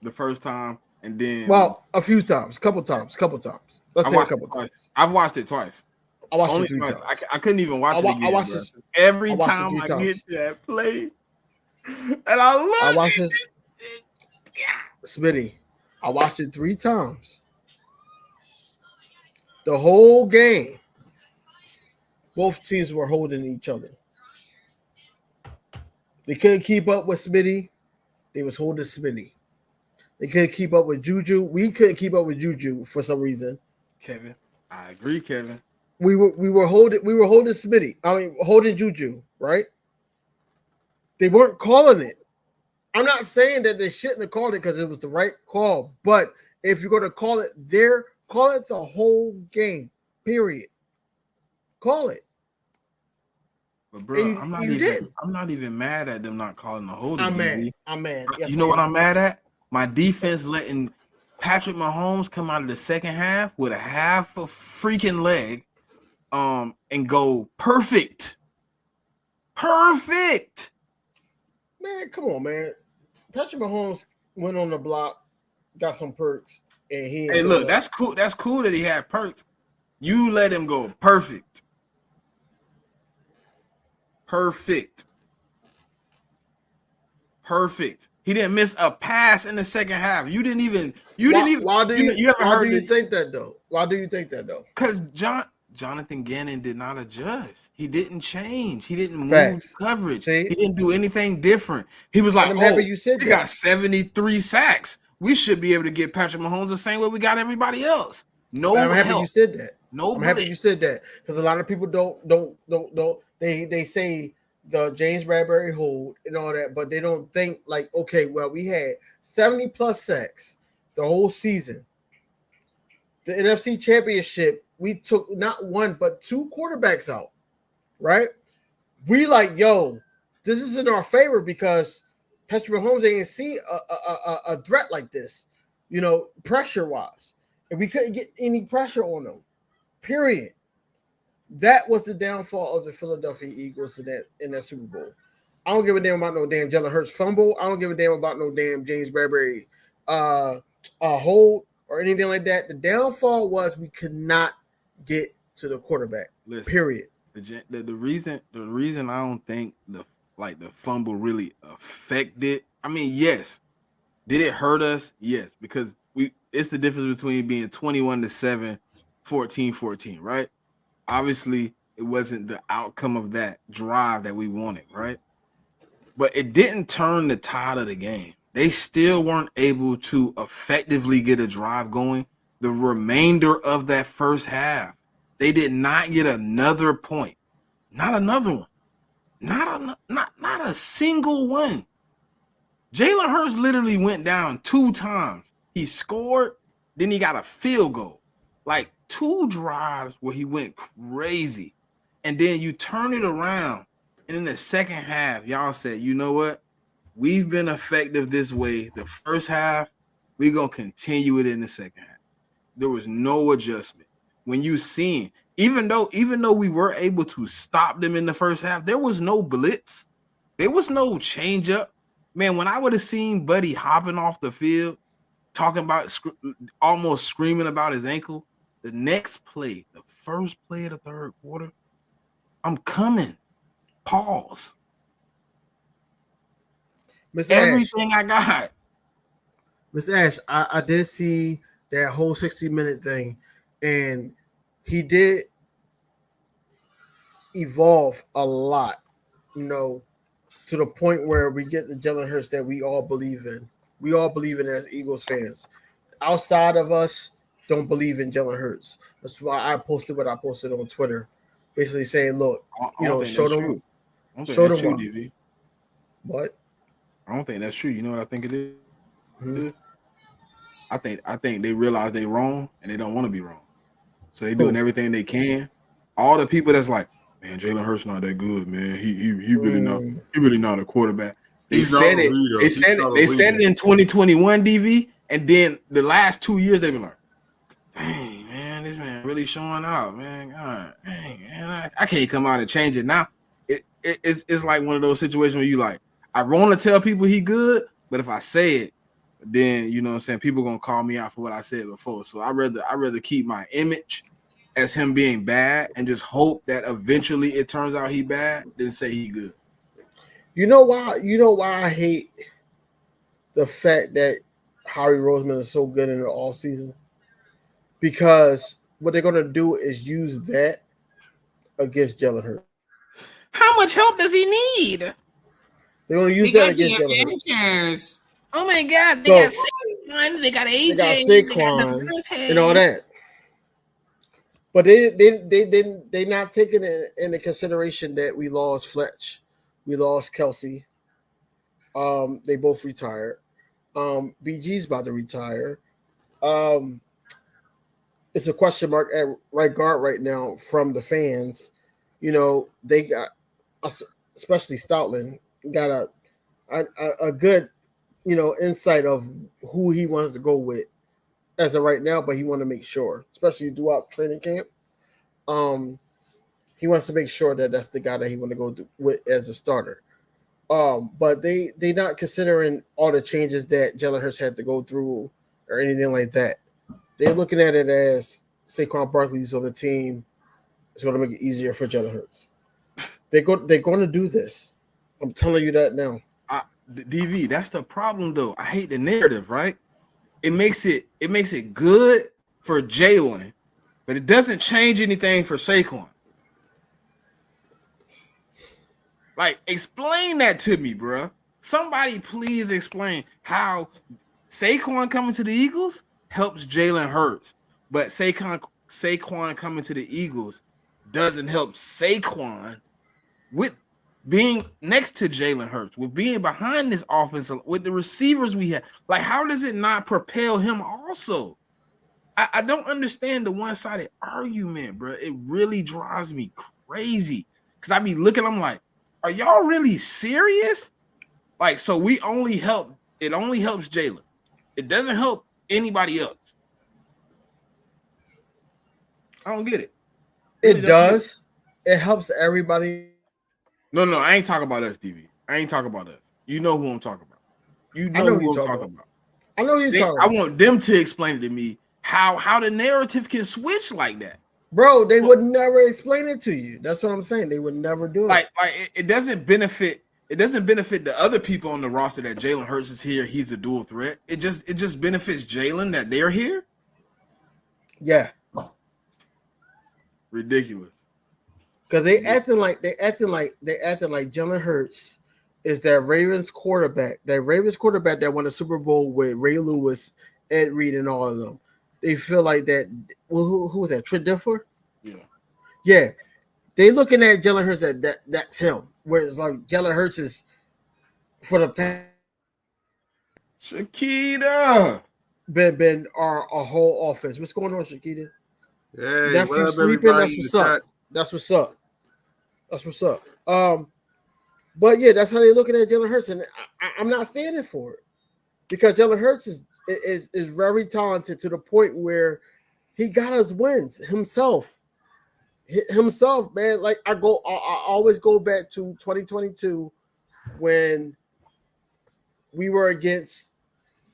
[SPEAKER 1] The first time, and then
[SPEAKER 4] a few times, couple times. Let's say a couple times.
[SPEAKER 1] I've watched it twice.
[SPEAKER 4] I watched
[SPEAKER 1] Only
[SPEAKER 4] it 3
[SPEAKER 1] twice.
[SPEAKER 4] times.
[SPEAKER 1] I couldn't even watch it again.
[SPEAKER 4] I watched it
[SPEAKER 1] every time I get to that play, and I love
[SPEAKER 4] I watched it. Smitty, I watched it 3 times. The whole game, both teams were holding each other. They couldn't keep up with Smitty. They was holding Smitty. They couldn't keep up with Juju. We couldn't keep up with Juju for some reason.
[SPEAKER 1] Kevin, I agree, Kevin.
[SPEAKER 4] We were holding Smitty. I mean, holding Juju, right? They weren't calling it. I'm not saying that they shouldn't have called it because it was the right call, but if you're going to call it there, call it the whole game. Period. Call it.
[SPEAKER 1] But bro, I'm not even mad at them not calling the holding.
[SPEAKER 4] I'm mad. Yes,
[SPEAKER 1] you know what I'm mad at? My defense letting Patrick Mahomes come out of the second half with a half a freaking leg, and go perfect. Perfect.
[SPEAKER 4] Man, come on, man. Patrick Mahomes went on the block, got some perks, and he.
[SPEAKER 1] Hey, look, that's cool. That's cool that he had perks. You let him go perfect. Perfect. He didn't miss a pass in the second half. You didn't even.
[SPEAKER 4] Why do you
[SPEAKER 1] think
[SPEAKER 4] that though? Why do you think that though?
[SPEAKER 1] Because Jonathan Gannon did not adjust. He didn't change. He didn't move coverage.
[SPEAKER 4] See?
[SPEAKER 1] He didn't do anything different. He was like,
[SPEAKER 4] I'm happy you said
[SPEAKER 1] we got 73 sacks. We should be able to get Patrick Mahomes the same way we got everybody else. No,
[SPEAKER 4] I'm happy you said that.
[SPEAKER 1] No,
[SPEAKER 4] I'm happy you said that because a lot of people don't. They say the James Bradbury hold and all that, but they don't think like, okay, well, we had 70 plus sacks the whole season. The NFC Championship, we took not one but 2 quarterbacks out, right? We like, yo, this is in our favor because Patrick Mahomes ain't see a threat like this, pressure wise, and we couldn't get any pressure on them. Period. That was the downfall of the Philadelphia Eagles in that Super Bowl. I don't give a damn about no damn Jalen Hurts fumble. I don't give a damn about no damn James Bradbury hold or anything like that. The downfall was we could not get to the quarterback.
[SPEAKER 1] Listen,
[SPEAKER 4] period.
[SPEAKER 1] The reason I don't think the fumble really affected. I mean, yes. Did it hurt us? Yes, because it's the difference between being 21-7, 14-14, right? Obviously, it wasn't the outcome of that drive that we wanted, right? But it didn't turn the tide of the game. They still weren't able to effectively get a drive going the remainder of that first half. They did not get another point. Not another one. Not a single one. Jalen Hurts literally went down 2 times. He scored, then he got a field goal. Like 2 drives where he went crazy. And then you turn it around. And in the second half, y'all said, you know what? We've been effective this way. The first half, we're going to continue it in the second half. There was no adjustment. When you seen, even though we were able to stop them in the first half, there was no blitz. There was no change up. Man, when I would have seen Buddy hopping off the field, talking about almost screaming about his ankle, the next play, the first play of the third quarter, I'm coming. Pause.
[SPEAKER 4] Miss
[SPEAKER 1] Everything I got.
[SPEAKER 4] Miss Ash, I did see that whole 60-minute thing, and he did evolve a lot, to the point where we get the Jalen Hurts that we all believe in. We all believe in as Eagles fans. Outside of us, don't believe in Jalen Hurts. That's why I posted what I posted on Twitter, basically saying, "Look,
[SPEAKER 1] I don't think
[SPEAKER 4] show
[SPEAKER 1] that's
[SPEAKER 4] them,
[SPEAKER 1] true. I don't think
[SPEAKER 4] show
[SPEAKER 1] that's
[SPEAKER 4] them
[SPEAKER 1] true,
[SPEAKER 4] what."
[SPEAKER 1] DV.
[SPEAKER 4] What?
[SPEAKER 1] I don't think that's true. You know what I think it is?
[SPEAKER 4] Hmm?
[SPEAKER 1] I think they realize they wrong and they don't want to be wrong. So they
[SPEAKER 4] Who?
[SPEAKER 1] doing everything they can. All the people that's like, man, Jalen Hurts not that good, man. He really not a quarterback. They
[SPEAKER 2] He's
[SPEAKER 1] said
[SPEAKER 2] not a
[SPEAKER 1] it.
[SPEAKER 2] leader.
[SPEAKER 1] They
[SPEAKER 2] He's
[SPEAKER 1] said
[SPEAKER 2] not
[SPEAKER 1] it.
[SPEAKER 2] a
[SPEAKER 1] They said it
[SPEAKER 2] leader.
[SPEAKER 1] in 2021, DV, and then the last 2 years they been like, dang, man, this man really showing out, man. God, dang, man, I can't come out and change it now. It's like one of those situations where you like, I want to tell people he good, but if I say it, then you know what I'm saying, people gonna call me out for what I said before. So I rather keep my image as him being bad and just hope that eventually it turns out he bad than say he good.
[SPEAKER 4] You know why? You know why I hate the fact that Howie Roseman is so good in the offseason? Because what they're gonna do is use that against Jalen Hurts.
[SPEAKER 1] How much help does he need?
[SPEAKER 4] They're gonna use that against Jalen Hurts.
[SPEAKER 1] Oh my God, they
[SPEAKER 4] So-
[SPEAKER 1] got Saquon, they got AJ,
[SPEAKER 4] They got
[SPEAKER 1] they got
[SPEAKER 4] Saquon
[SPEAKER 1] Devontae.
[SPEAKER 4] and all that. But they not taking it into consideration that we lost Fletch, we lost Kelsey. They both retired. BG's about to retire. It's a question mark at right guard right now from the fans. They got, especially Stoutland, got a good, insight of who he wants to go with as of right now, but he want to make sure, especially throughout training camp. He wants to make sure that that's the guy that he want to go with as a starter. But they not considering all the changes that Jalen Hurts had to go through or anything like that. They're looking at it as Saquon Barkley's on the team. It's going to make it easier for Jalen Hurts. They're going to do this. I'm telling you that now.
[SPEAKER 1] DV, that's the problem though. I hate the narrative, right? It makes it good for Jalen, but it doesn't change anything for Saquon. Like, explain that to me, bro. Somebody please explain how Saquon coming to the Eagles helps Jalen Hurts, but Saquon coming to the Eagles doesn't help Saquon with being next to Jalen Hurts, with being behind this offense, with the receivers we have. Like, how does it not propel him also? I don't understand the one-sided argument, bro. It really drives me crazy because I be looking, I'm like, are y'all really serious? Like, so it only helps Jalen. It doesn't help anybody else. I don't get it.
[SPEAKER 4] It does. It helps everybody.
[SPEAKER 1] No, I ain't talking about us, DV. I ain't talking about us. You know who I'm talking about. You know who I'm talking about.
[SPEAKER 4] I know who you're talking about.
[SPEAKER 1] I want them to explain to me how the narrative can switch like that.
[SPEAKER 4] Bro, they would never explain it to you. That's what I'm saying. They would never do it.
[SPEAKER 1] Like it doesn't benefit. It doesn't benefit the other people on the roster that Jalen Hurts is here. He's a dual threat. It just benefits Jalen that they're here.
[SPEAKER 4] Yeah,
[SPEAKER 1] ridiculous.
[SPEAKER 4] Because they acting like Jalen Hurts is that Ravens quarterback. That Ravens quarterback that won the Super Bowl with Ray Lewis, Ed Reed, and all of them. They feel like that. Well, who was that? Trent Dilfer? Yeah. They looking at Jalen Hurts that's him. Whereas like Jalen Hurts is for the past
[SPEAKER 1] Shakita
[SPEAKER 4] been our whole offense. What's going on, Shakita?
[SPEAKER 2] Hey,
[SPEAKER 4] Nephew sleeping. That's what's up. That's what's up. That's what's up. But yeah, that's how they're looking at Jalen Hurts, and I'm not standing for it because Jalen Hurts is very talented to the point where he got us wins himself, man. Like I always go back to 2022 when we were against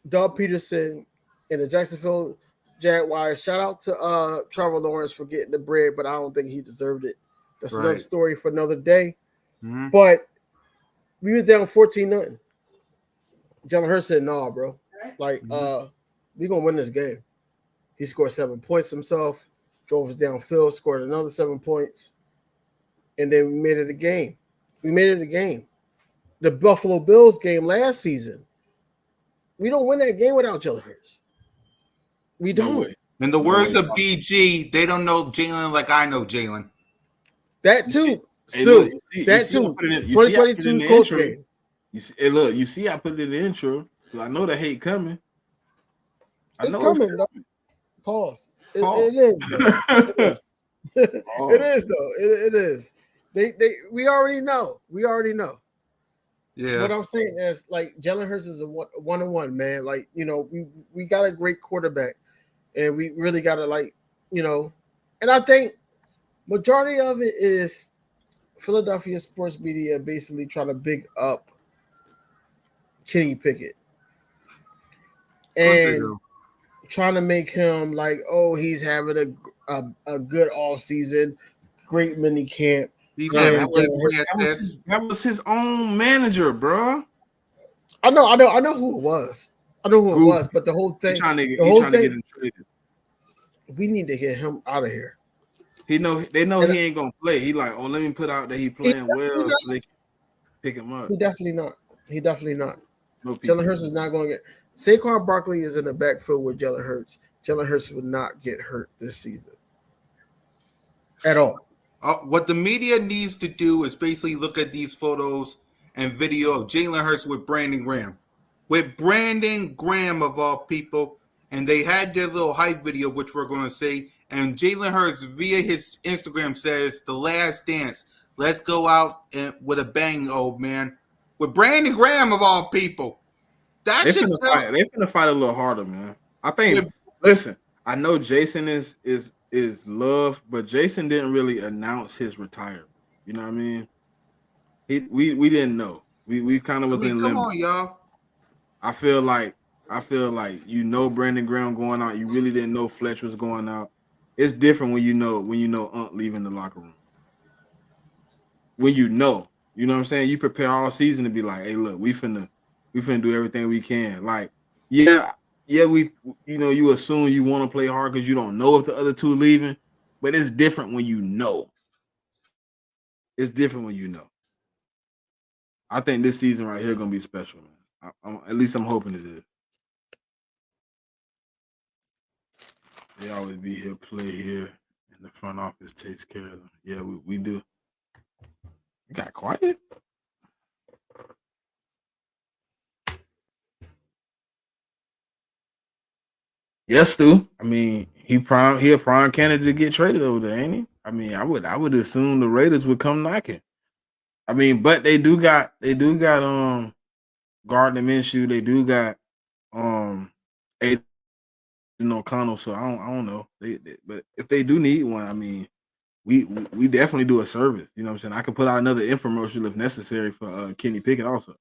[SPEAKER 4] Doug Peterson and the Jacksonville Jaguars. Shout out to Trevor Lawrence for getting the bread, but I don't think he deserved it. That's another
[SPEAKER 2] Right.
[SPEAKER 4] story for another day.
[SPEAKER 2] Mhm.
[SPEAKER 4] But we were down 14-0. Jalen Hurts said, "No, bro. Like, we gonna win this game." He scored 7 points himself, drove us downfield, scored another 7 points, and then we made it a game. We made it a game. The Buffalo Bills game last season, we don't win that game without Jalen Hurts. We
[SPEAKER 1] No
[SPEAKER 4] don't.
[SPEAKER 1] way.
[SPEAKER 2] In the words
[SPEAKER 1] way.
[SPEAKER 2] of BG, they don't know Jalen like I know Jalen.
[SPEAKER 4] That too.
[SPEAKER 1] Hey,
[SPEAKER 4] Still,
[SPEAKER 1] look, you
[SPEAKER 4] that
[SPEAKER 1] see I
[SPEAKER 4] too.
[SPEAKER 1] put it in- you see I put it in
[SPEAKER 4] 2022
[SPEAKER 1] the
[SPEAKER 4] coach
[SPEAKER 1] intro.
[SPEAKER 4] game.
[SPEAKER 1] You see, hey, look, you see, I put it in the intro. 'Cause I know the hate coming. I
[SPEAKER 4] It's
[SPEAKER 1] know
[SPEAKER 4] coming. Though. Pause. It
[SPEAKER 1] Pause.
[SPEAKER 4] is. Though. It
[SPEAKER 1] Oh.
[SPEAKER 4] is though. It is. We already know. We already know.
[SPEAKER 2] Yeah.
[SPEAKER 4] What I'm saying is, like, Jalen Hurts is a one-on-one, man. Like, you know, we got a great quarterback, and we really got to, like, you know, and I think majority of it is Philadelphia sports media basically trying to big up Kenny Pickett
[SPEAKER 2] Of course they
[SPEAKER 4] and
[SPEAKER 2] do.
[SPEAKER 4] trying to make him like, oh, he's having a good all season, great mini camp.
[SPEAKER 2] He's
[SPEAKER 4] Yeah,
[SPEAKER 2] having
[SPEAKER 4] that
[SPEAKER 2] great
[SPEAKER 1] That was his own manager, bro.
[SPEAKER 4] I know who it was. I know who it
[SPEAKER 1] Goofy.
[SPEAKER 4] was, but the whole
[SPEAKER 1] He
[SPEAKER 4] thing,
[SPEAKER 1] trying to
[SPEAKER 4] the
[SPEAKER 1] get, he
[SPEAKER 4] whole
[SPEAKER 1] trying to get
[SPEAKER 4] thing,
[SPEAKER 1] him traded.
[SPEAKER 4] we need to get him out of here.
[SPEAKER 1] They know
[SPEAKER 4] And-
[SPEAKER 1] he ain't gonna play. He like, oh, let me put out that he playing well so they can pick him up.
[SPEAKER 4] He definitely not. He definitely not.
[SPEAKER 1] No people.
[SPEAKER 4] Jalen Hurts is not going to get. Saquon Barkley is in the backfield with Jalen Hurts. Jalen Hurts would not get hurt this season at all.
[SPEAKER 2] What the media needs to do is basically look at these photos and video of Jalen Hurts with Brandon Graham. With Brandon Graham, of all people, and they had their little hype video, which we're going to say, and Jalen Hurts via his Instagram says, "The last dance. Let's go out with a bang, old man." With Brandon Graham, of all people. That
[SPEAKER 1] They
[SPEAKER 2] should
[SPEAKER 1] finna
[SPEAKER 2] tell.
[SPEAKER 1] fight. They finna fight a little harder, man. I think.
[SPEAKER 2] Yeah.
[SPEAKER 1] Listen, I know Jason is love, but Jason didn't really announce his retirement. You know what I mean? We didn't know. We kind of was in
[SPEAKER 2] Come
[SPEAKER 1] limbo.
[SPEAKER 2] on, y'all.
[SPEAKER 1] I feel like Brandon Graham going out. You really didn't know Fletch was going out. It's different when you know Unc leaving the locker room. When you know what I'm saying? You prepare all season to be like, hey, look, we finna do everything we can. Like, yeah, we you assume you want to play hard because you don't know if the other two leaving, but it's different when you know. It's different when you know. I think this season right here gonna be special, man. At least I'm hoping it is. They always be here, play here, and the front office takes care of them. Yeah, we do. You got quiet? Yes, Stu. I mean, he a prime candidate to get traded over there, ain't he? I mean, I would assume the Raiders would come knocking. I mean, but they do got Gardner Minshew. They do got Aiden O'Connell. So I don't know. But if they do need one, I mean, we definitely do a service. You know what I'm saying? I could put out another infomercial if necessary for Kenny Pickett also.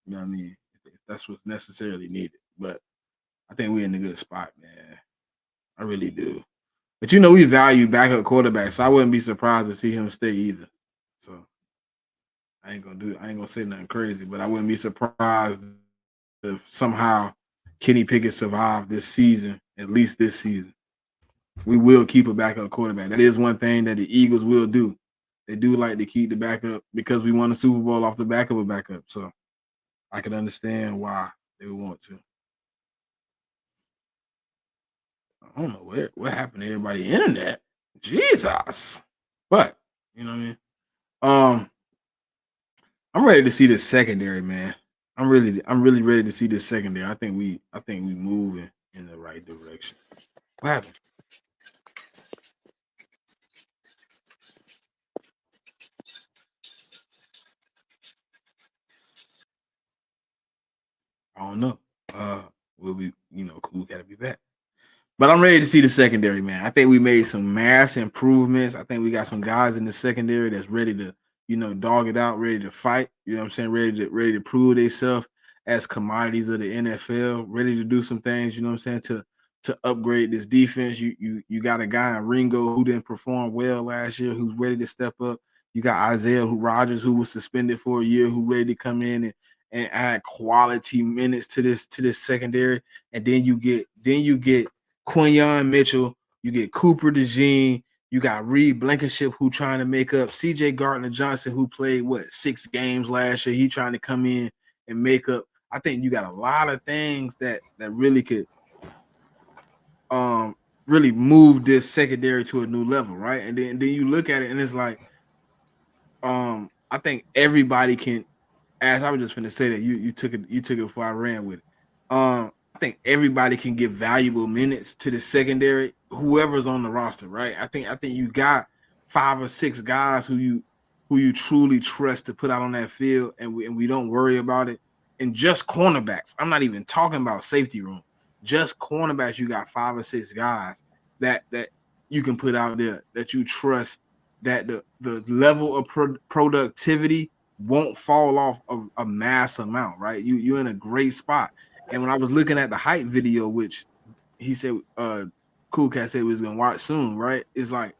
[SPEAKER 1] You know what I mean? If that's what's necessarily needed. But I think we're in a good spot, man. I really do. But we value backup quarterbacks, so I wouldn't be surprised to see him stay either. So I ain't gonna say nothing crazy, but I wouldn't be surprised if somehow Kenny Pickett survived this season, at least this season. We will keep a backup quarterback. That is one thing that the Eagles will do. They do like to keep the backup because we won the Super Bowl off the back of a backup. So I can understand why they would want to. I don't know what happened to everybody's internet. Jesus. But you know what I mean? I'm ready to see this secondary, man. I'm really ready to see this secondary. I think we moving in the right direction. What happened? I don't know. Will we, Cool gotta be back. But I'm ready to see the secondary, man. I think we made some mass improvements. I think we got some guys in the secondary that's ready to, dog it out, ready to fight. You know what I'm saying? Ready to prove themselves as commodities of the NFL, ready to do some things, you know what I'm saying, to upgrade this defense. You got a guy in Ringo who didn't perform well last year, who's ready to step up. You got Isaiah Rodgers, who was suspended for a year, who ready to come in and add quality minutes to this secondary. And then you get Quinyon Mitchell, you get Cooper DeJean, you got Reed Blankenship, who trying to make up. CJ Gardner-Johnson, who played 6 games last year, he trying to come in and make up. I think you got a lot of things that really could really move this secondary to a new level, right? And then you look at it and it's like, I think everybody can. As I was just finna say that you took it before I ran with it. I think everybody can give valuable minutes to the secondary, whoever's on the roster, right? I think you got 5 or 6 guys who you truly trust to put out on that field, and we don't worry about it. And just cornerbacks. I'm not even talking about safety room. Just cornerbacks. You got 5 or 6 guys that you can put out there that you trust, that the level of productivity won't fall off a mass amount, right? You're in a great spot. And when I was looking at the hype video, which he said Cool Cat said we was gonna watch soon, right? It's like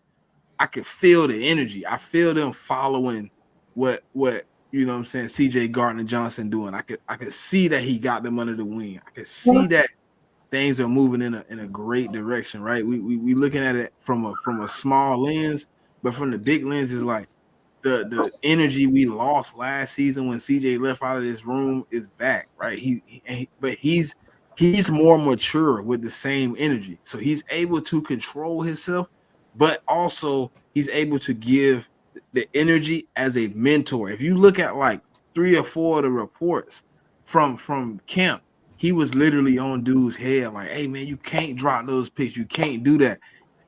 [SPEAKER 1] I could feel the energy. I feel them following what you know what I'm saying, CJ Gardner-Johnson doing. I could see that he got them under the wing. I could see that things are moving in a great direction, right? We looking at it from a small lens, but from the big lens is like the energy we lost last season when CJ left out of this room is back, right? But he's more mature with the same energy, so he's able to control himself, but also he's able to give the energy as a mentor. If you look at like 3 or 4 of the reports from camp, he was literally on dude's head, like, "Hey man, you can't drop those picks, you can't do that."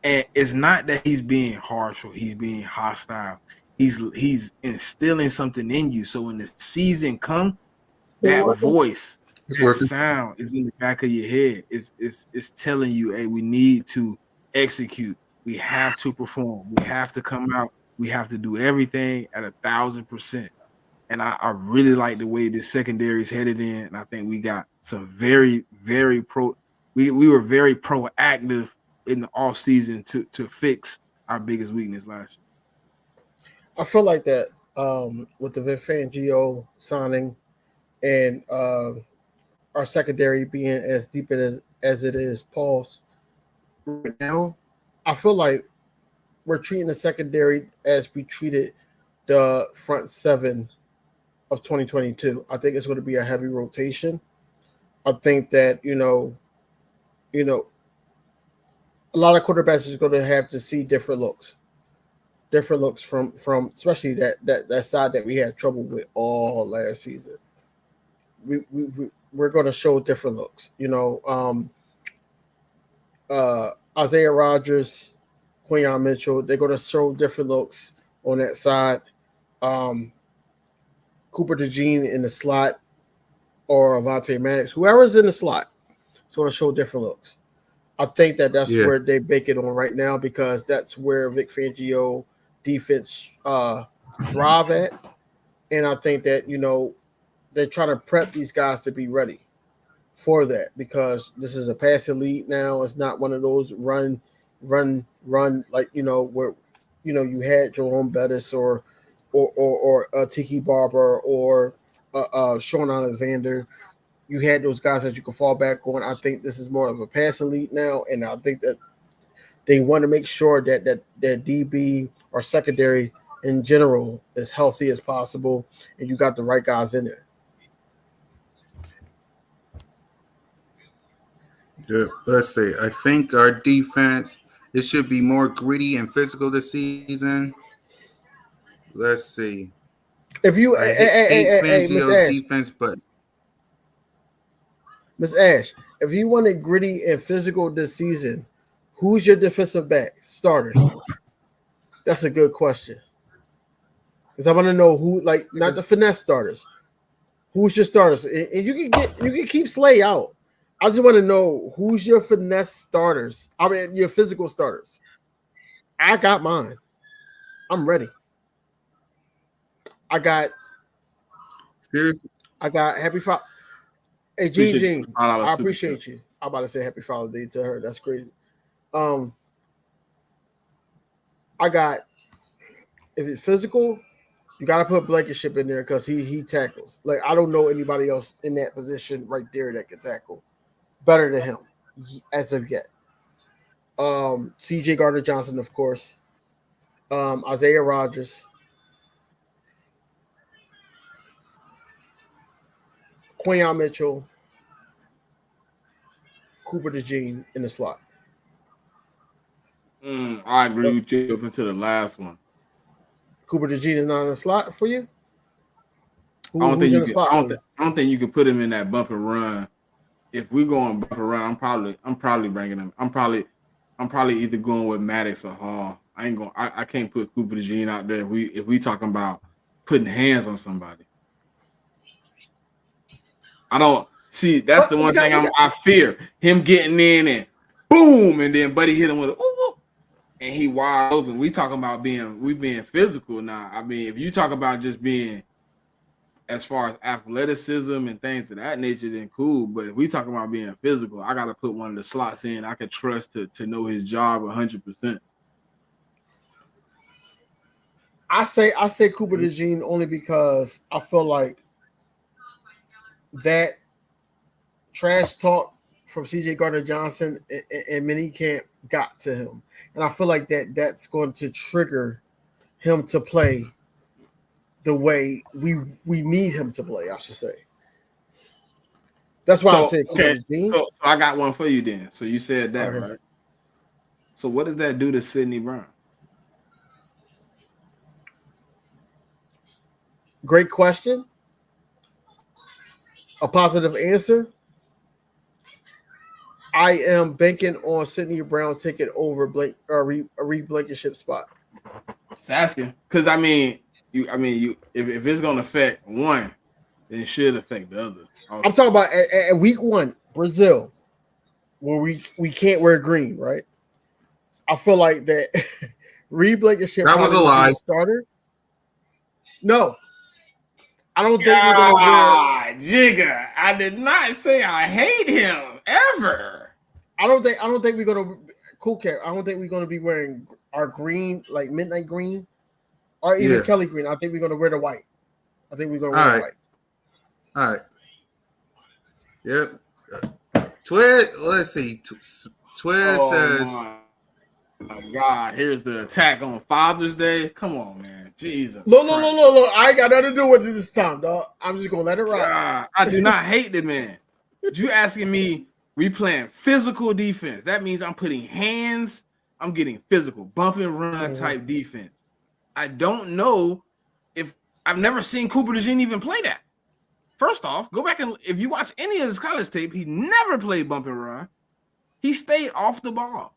[SPEAKER 1] And it's not that he's being harsh or he's being hostile. He's instilling something in you. So when the season comes, that voice, that sound is in the back of your head. It's telling you, hey, we need to execute. We have to perform. We have to come out. We have to do everything at 1,000%. And I really like the way this secondary is headed in. And I think we got some very, very we were very proactive in the offseason to fix our biggest weakness last year.
[SPEAKER 4] I feel like that with the Vic Fangio signing and our secondary being as deep as it is, Paul's right now, I feel like we're treating the secondary as we treated the front 7 of 2022. I think it's going to be a heavy rotation. I think that you know, a lot of quarterbacks is going to have to see different looks from especially that side that we had trouble with all last season. We're going to show different looks. Isaiah Rodgers, Quinyon Mitchell, they're going to show different looks on that side. Cooper DeJean in the slot or Avonte Maddox, whoever's in the slot, it's going to show different looks. I think that's where they bake it on right now, because that's where Vic Fangio defense thrive at. And I think that, they're trying to prep these guys to be ready for that, because this is a passing league now. It's not one of those run like, where, you had Jerome Bettis or Tiki Barber or Sean Alexander. You had those guys that you could fall back on. I think this is more of a passing league now, and I think that they want to make sure that their DB or secondary in general as healthy as possible, and you got the right guys in there.
[SPEAKER 2] Yeah, let's see. I think our defense, it should be more gritty and physical this season. Let's see.
[SPEAKER 4] If you
[SPEAKER 2] Fangio's defense, but
[SPEAKER 4] Miss Ash, if you wanted gritty and physical this season, who's your defensive back starters? That's a good question. Because I want to know who, like, not the finesse starters. Who's your starters? And you can keep Slay out. I just want to know who's your finesse starters. I mean, your physical starters. I got mine. I'm ready.
[SPEAKER 2] seriously,
[SPEAKER 4] I got Happy Father. Hey, Gene, I appreciate you. I'm about to say Happy Father's Day to her. That's crazy. I got if it's physical, you got to put Blankenship in there because he tackles. Like I don't know anybody else in that position right there that can tackle better than him as of yet. C.J. Gardner-Johnson, of course. Isaiah Rodgers. Quinyon Mitchell. Cooper DeJean in the slot.
[SPEAKER 1] I agree with you up until the last one.
[SPEAKER 4] Cooper DeJean is not in the slot for you?
[SPEAKER 1] I don't think you can put him in that bump and run. If we go on bump and run, I'm probably bringing him. I'm probably either going with Maddox or Hall. I can't put Cooper DeJean out there if we talking about putting hands on somebody. I don't see. That's the one thing I fear him getting in and boom, and then Buddy hit him with a ooh, and he wide open. We talking about being physical now. I mean, if you talk about just being as far as athleticism and things of that nature, then cool. But if we talking about being physical, I gotta put one of the slots in I could trust to know his job 100%.
[SPEAKER 4] I say Cooper DeJean only because I feel like that trash talk from C.J. Gardner-Johnson and minicamp got to him, and I feel like that's going to trigger him to play the way we need him to play. I should say. That's why I said Cooper DeJean.
[SPEAKER 1] So I got one for you then. So you said that, right? So what does that do to Sidney Brown?
[SPEAKER 4] Great question. A positive answer. I am banking on Sidney Brown taking over Reed Blankenship spot.
[SPEAKER 1] Just asking, because if it's gonna affect one, then it should affect the other. Also.
[SPEAKER 4] I'm talking about at week 1, Brazil, where we can't wear green, right? I feel like that Reed Blankenship
[SPEAKER 2] that was a lie.
[SPEAKER 4] Starter. No. I don't think we're gonna wear
[SPEAKER 1] Jigga. I did not say I hate him ever.
[SPEAKER 4] I don't think we're gonna cool cat. I don't think we're gonna be wearing our green, like midnight green, or even Kelly green. I think we're gonna wear the white. I think we're gonna wear the white.
[SPEAKER 2] All right. Yep. Let's see. Twiz says,
[SPEAKER 1] my God, here's the attack on Father's Day. Come on, man. Jesus.
[SPEAKER 4] Look. I ain't got nothing to do with it this time, dog. I'm just gonna let it rock.
[SPEAKER 1] I do not hate the man. You asking me, we playing physical defense. That means I'm putting hands, I'm getting physical, bump and run type defense. I don't know if I've never seen Cooper DeJean even play that. First off, go back and if you watch any of his college tape, he never played bump and run. He stayed off the ball.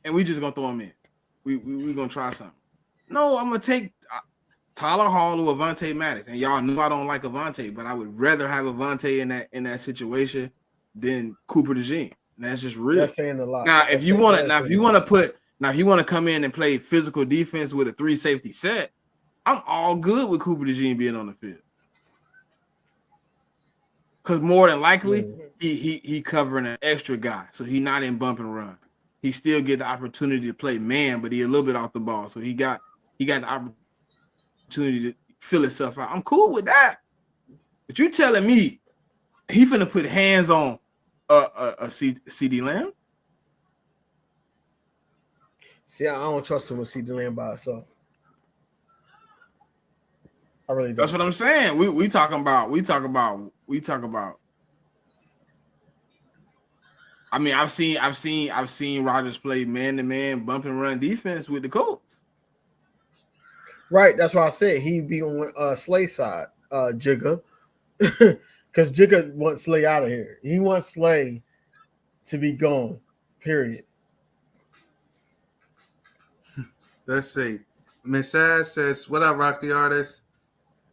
[SPEAKER 1] And we just gonna throw him in. We gonna try something. No, I'm gonna take Tyler Hall or Avonte Maddox. And y'all know I don't like Avonte, but I would rather have Avonte in that situation than Cooper DeJean. And that's just real.
[SPEAKER 4] That's saying a lot.
[SPEAKER 1] Now, if you want to come in and play physical defense with a 3 safety set, I'm all good with Cooper DeJean being on the field. Because more than likely, he covering an extra guy, so he not in bump and run. He still get the opportunity to play man, but he a little bit off the ball. So he got the opportunity to fill himself out. I'm cool with that. But you telling me he finna put hands on a CD Lamb?
[SPEAKER 4] See, I don't trust him with CD Lamb by itself. I really don't.
[SPEAKER 1] That's what I'm saying. We talk about. I mean, I've seen Rodgers play man-to-man, bump and run defense with the Colts.
[SPEAKER 4] Right, that's why I said he'd be on Slay side, Jigga, because Jigga wants Slay out of here. He wants Slay to be gone. Period.
[SPEAKER 2] Let's see. Miss Ash says, "What up, Rock the Artist?"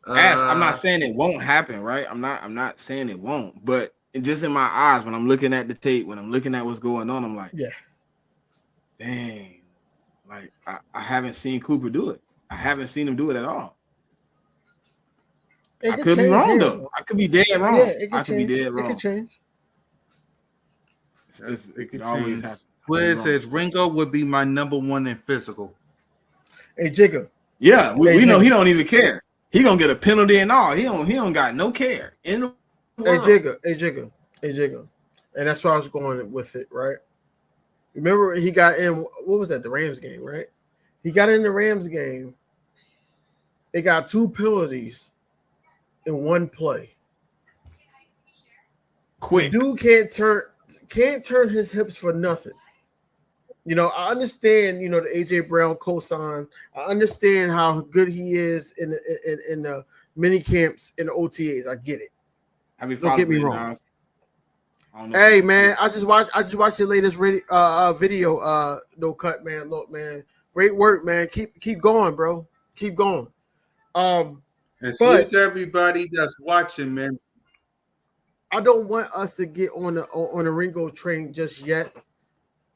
[SPEAKER 1] I'm not saying it won't happen, right? I'm not saying it won't, but just in my eyes, when I'm looking at the tape, when I'm looking at what's going on, I'm like, dang, like I haven't seen Cooper do it. I haven't seen him do it at all. I could be wrong though. I could be dead wrong.
[SPEAKER 4] Yeah,
[SPEAKER 1] I could be dead wrong.
[SPEAKER 4] It could change.
[SPEAKER 1] It could always happen.
[SPEAKER 2] Squid says Ringo would be my number one in physical.
[SPEAKER 4] Hey, Jigga.
[SPEAKER 1] Yeah, we
[SPEAKER 4] Hey,
[SPEAKER 1] know
[SPEAKER 4] Jigga.
[SPEAKER 1] he don't even care. He gonna get a penalty and all. He don't got no care in the
[SPEAKER 4] Hey,
[SPEAKER 1] world.
[SPEAKER 4] Jigga. And that's where I was going with it, right? Remember, he got in, what was that, the Rams game, right? He got in the Rams game. They got 2 penalties in one play.
[SPEAKER 1] Quick.
[SPEAKER 4] Dude can't turn his hips for nothing. You know, I understand, you know, the AJ Brown cosign. I understand how good he is in the mini camps and the OTAs. I get it.
[SPEAKER 1] Happy
[SPEAKER 4] Don't get me
[SPEAKER 1] Father's Day,
[SPEAKER 4] wrong.
[SPEAKER 1] Nas. I don't know
[SPEAKER 4] Hey
[SPEAKER 1] if you-
[SPEAKER 4] man, I just watched your latest video. No cut, man. Look, man, great work, man. Keep going, bro. Keep going.
[SPEAKER 2] And
[SPEAKER 4] But-
[SPEAKER 2] salute to everybody that's watching, man.
[SPEAKER 4] I don't want us to get on the Ringo train just yet.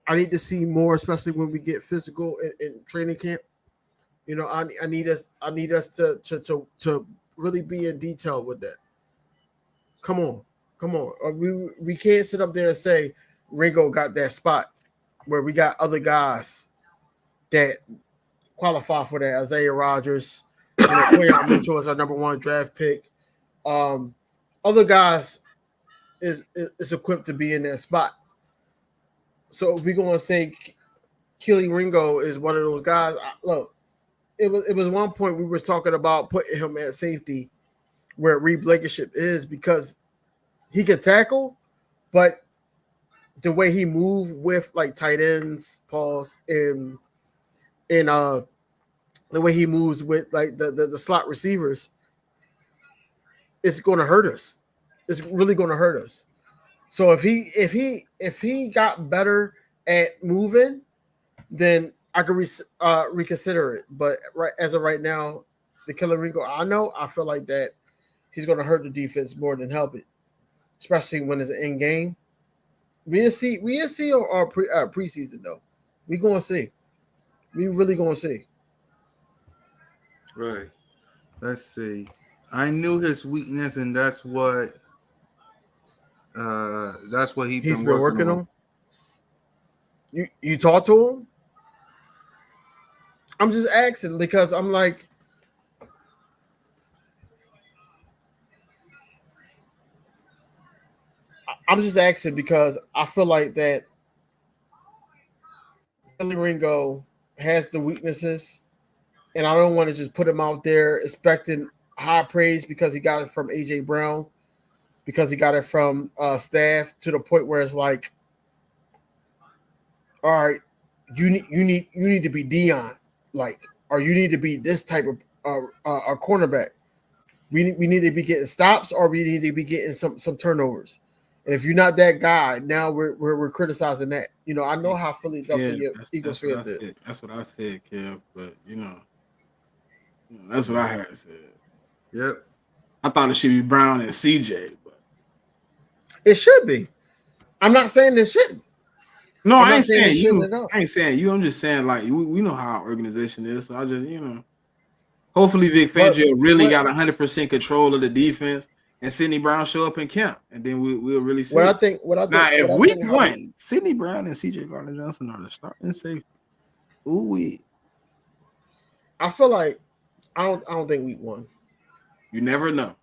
[SPEAKER 4] I need to see more, especially when we get physical in training camp. You know, I need us to really be in detail with that. Come on. We can't sit up there and say Ringo got that spot where we got other guys that qualify for that. Isaiah Rodgers, Quayon Mitchell is our number 1 draft pick. Other guys is equipped to be in that spot. So if we're gonna say Keely Ringo is one of those guys, look, it was one point we were talking about putting him at safety where Reed Blankenship is because he can tackle, but the way he moved with like tight ends, and the way he moves with like the slot receivers, it's going to hurt us. It's really going to hurt us. So if he got better at moving, then I could reconsider it. But as of right now, the Killer Ringo, I feel like that he's going to hurt the defense more than help it, especially when it's an in game. We'll see our preseason though. We going to see. We really going to see.
[SPEAKER 2] Right. Let's see. I knew his weakness, and that's what he's been working on.
[SPEAKER 4] You talk to him? I'm just asking because I'm like, I'm just asking because I feel like that Kelly Ringo has the weaknesses, and I don't want to just put him out there expecting high praise because he got it from AJ Brown, because he got it from staff, to the point where it's like, all right, you need to be Dion, like, or you need to be this type of a cornerback. We need to be getting stops, or we need to be getting some turnovers. And if you're not that guy, now we're criticizing that. You know, I know how Philadelphia Eagles fans is.
[SPEAKER 1] That's what I said, Kev. But you know, that's what I had said.
[SPEAKER 2] Yep.
[SPEAKER 1] I thought it should be Brown and CJ, but
[SPEAKER 4] It should be. I'm not saying it shouldn't.
[SPEAKER 1] no,
[SPEAKER 4] I'm
[SPEAKER 1] I
[SPEAKER 4] not
[SPEAKER 1] ain't
[SPEAKER 4] saying
[SPEAKER 1] saying
[SPEAKER 4] it shouldn't
[SPEAKER 1] you.
[SPEAKER 4] at all.
[SPEAKER 1] I ain't saying you. I'm just saying like we know how our organization is. So I just hopefully Vic Fangio really got 100% control of the defense, and Sidney Brown show up in camp, and then we'll really see.
[SPEAKER 4] What I think.
[SPEAKER 1] Now, if week 1, Sidney Brown and CJ Gardner-Johnson are the starting safety. Ooh,
[SPEAKER 4] I feel like I don't think week 1.
[SPEAKER 1] you never know.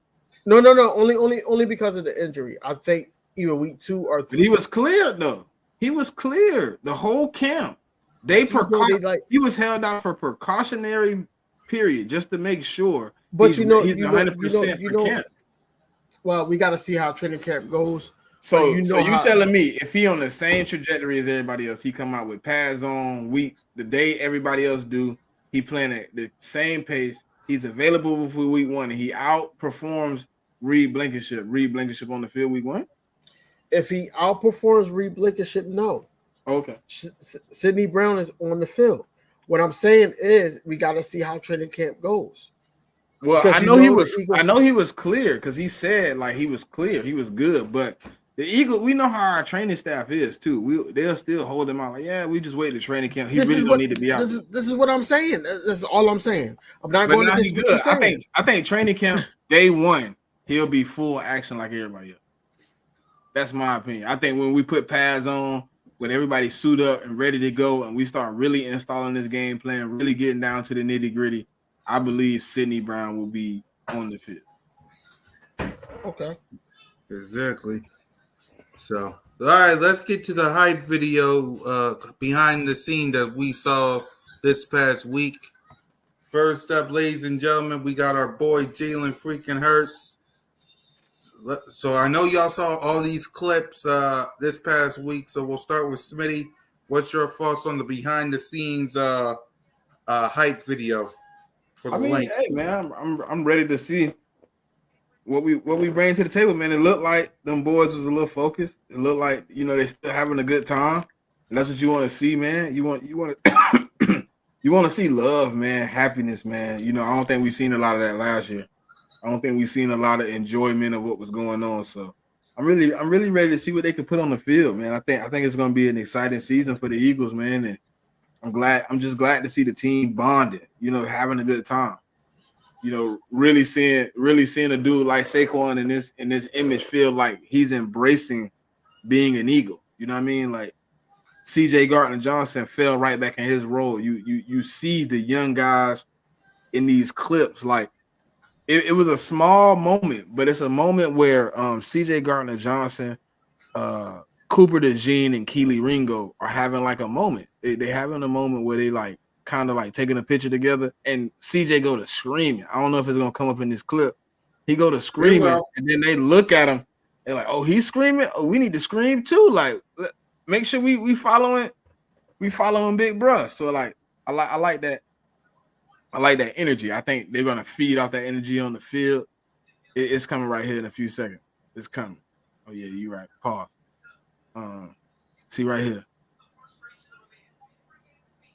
[SPEAKER 4] No. Only because of the injury. I think either week 2 or 3.
[SPEAKER 1] But he was cleared though. He was cleared the whole camp. He was held out for precautionary period just to make sure.
[SPEAKER 4] But
[SPEAKER 1] he's 100% for camp.
[SPEAKER 4] Well, we got to see how training camp goes.
[SPEAKER 1] So
[SPEAKER 4] you
[SPEAKER 1] telling me if he on the same trajectory as everybody else, he come out with pads on week the day everybody else do. He playing at the same pace. He's available for week 1, and he outperforms Reed Blankenship. Reed Blankenship on the field week 1.
[SPEAKER 4] If he outperforms Reed Blankenship, no.
[SPEAKER 1] Okay.
[SPEAKER 4] Sidney Brown is on the field. What I'm saying is we got to see how training camp goes.
[SPEAKER 1] Well,
[SPEAKER 4] Because
[SPEAKER 1] I know he was clear because he said like he was clear, he was good. But the Eagles, we know how our training staff is too. They'll still hold him out like, yeah, we just wait to training camp. He really don't need to be out.
[SPEAKER 4] This is what I'm saying. This is all I'm saying. I'm not
[SPEAKER 1] But
[SPEAKER 4] going
[SPEAKER 1] now
[SPEAKER 4] to
[SPEAKER 1] he's
[SPEAKER 4] this.
[SPEAKER 1] good. I think training camp day 1, he'll be full action like everybody else. That's my opinion. I think when we put pads on, when everybody suit up and ready to go, and we start really installing this game plan, really getting down to the nitty gritty, I believe Sidney Brown will be on the field.
[SPEAKER 4] Okay.
[SPEAKER 2] Exactly. So, all right, let's get to the hype video behind the scene that we saw this past week. First up, ladies and gentlemen, we got our boy Jalen freaking Hurts. So I know y'all saw all these clips this past week. So we'll start with Smitty. What's your thoughts on the behind the scenes hype video for the link?
[SPEAKER 1] Hey man, I'm ready to see what we bring to the table, man. It looked like them boys was a little focused. It looked like they still having a good time, and that's what you want to see, man. You want to you want to see love, man, happiness, man. I don't think we've seen a lot of that last year. I don't think we've seen a lot of enjoyment of what was going on. So I'm really ready to see what they can put on the field, man. I think it's going to be an exciting season for the Eagles, man. And I'm just glad to see the team bonded, having a good time. Really seeing a dude like Saquon in this image feel like he's embracing being an Eagle. You know what I mean? Like CJ Gardner-Johnson fell right back in his role. You see the young guys in these clips, like it was a small moment, but it's a moment where CJ Gardner-Johnson, Cooper DeJean, and Keely Ringo are having like a moment. They having a moment where they like kind of like taking a picture together, and CJ go to screaming. I don't know if it's gonna come up in this clip. He go to screaming, and then they look at him. They're like, "Oh, he's screaming. Oh, we need to scream too. Like, make sure we following Big Bruh." So like, I like that. I like that energy. I think they're gonna feed off that energy on the field. It's coming right here in a few seconds. It's coming. Oh yeah, you right. Pause. See right here.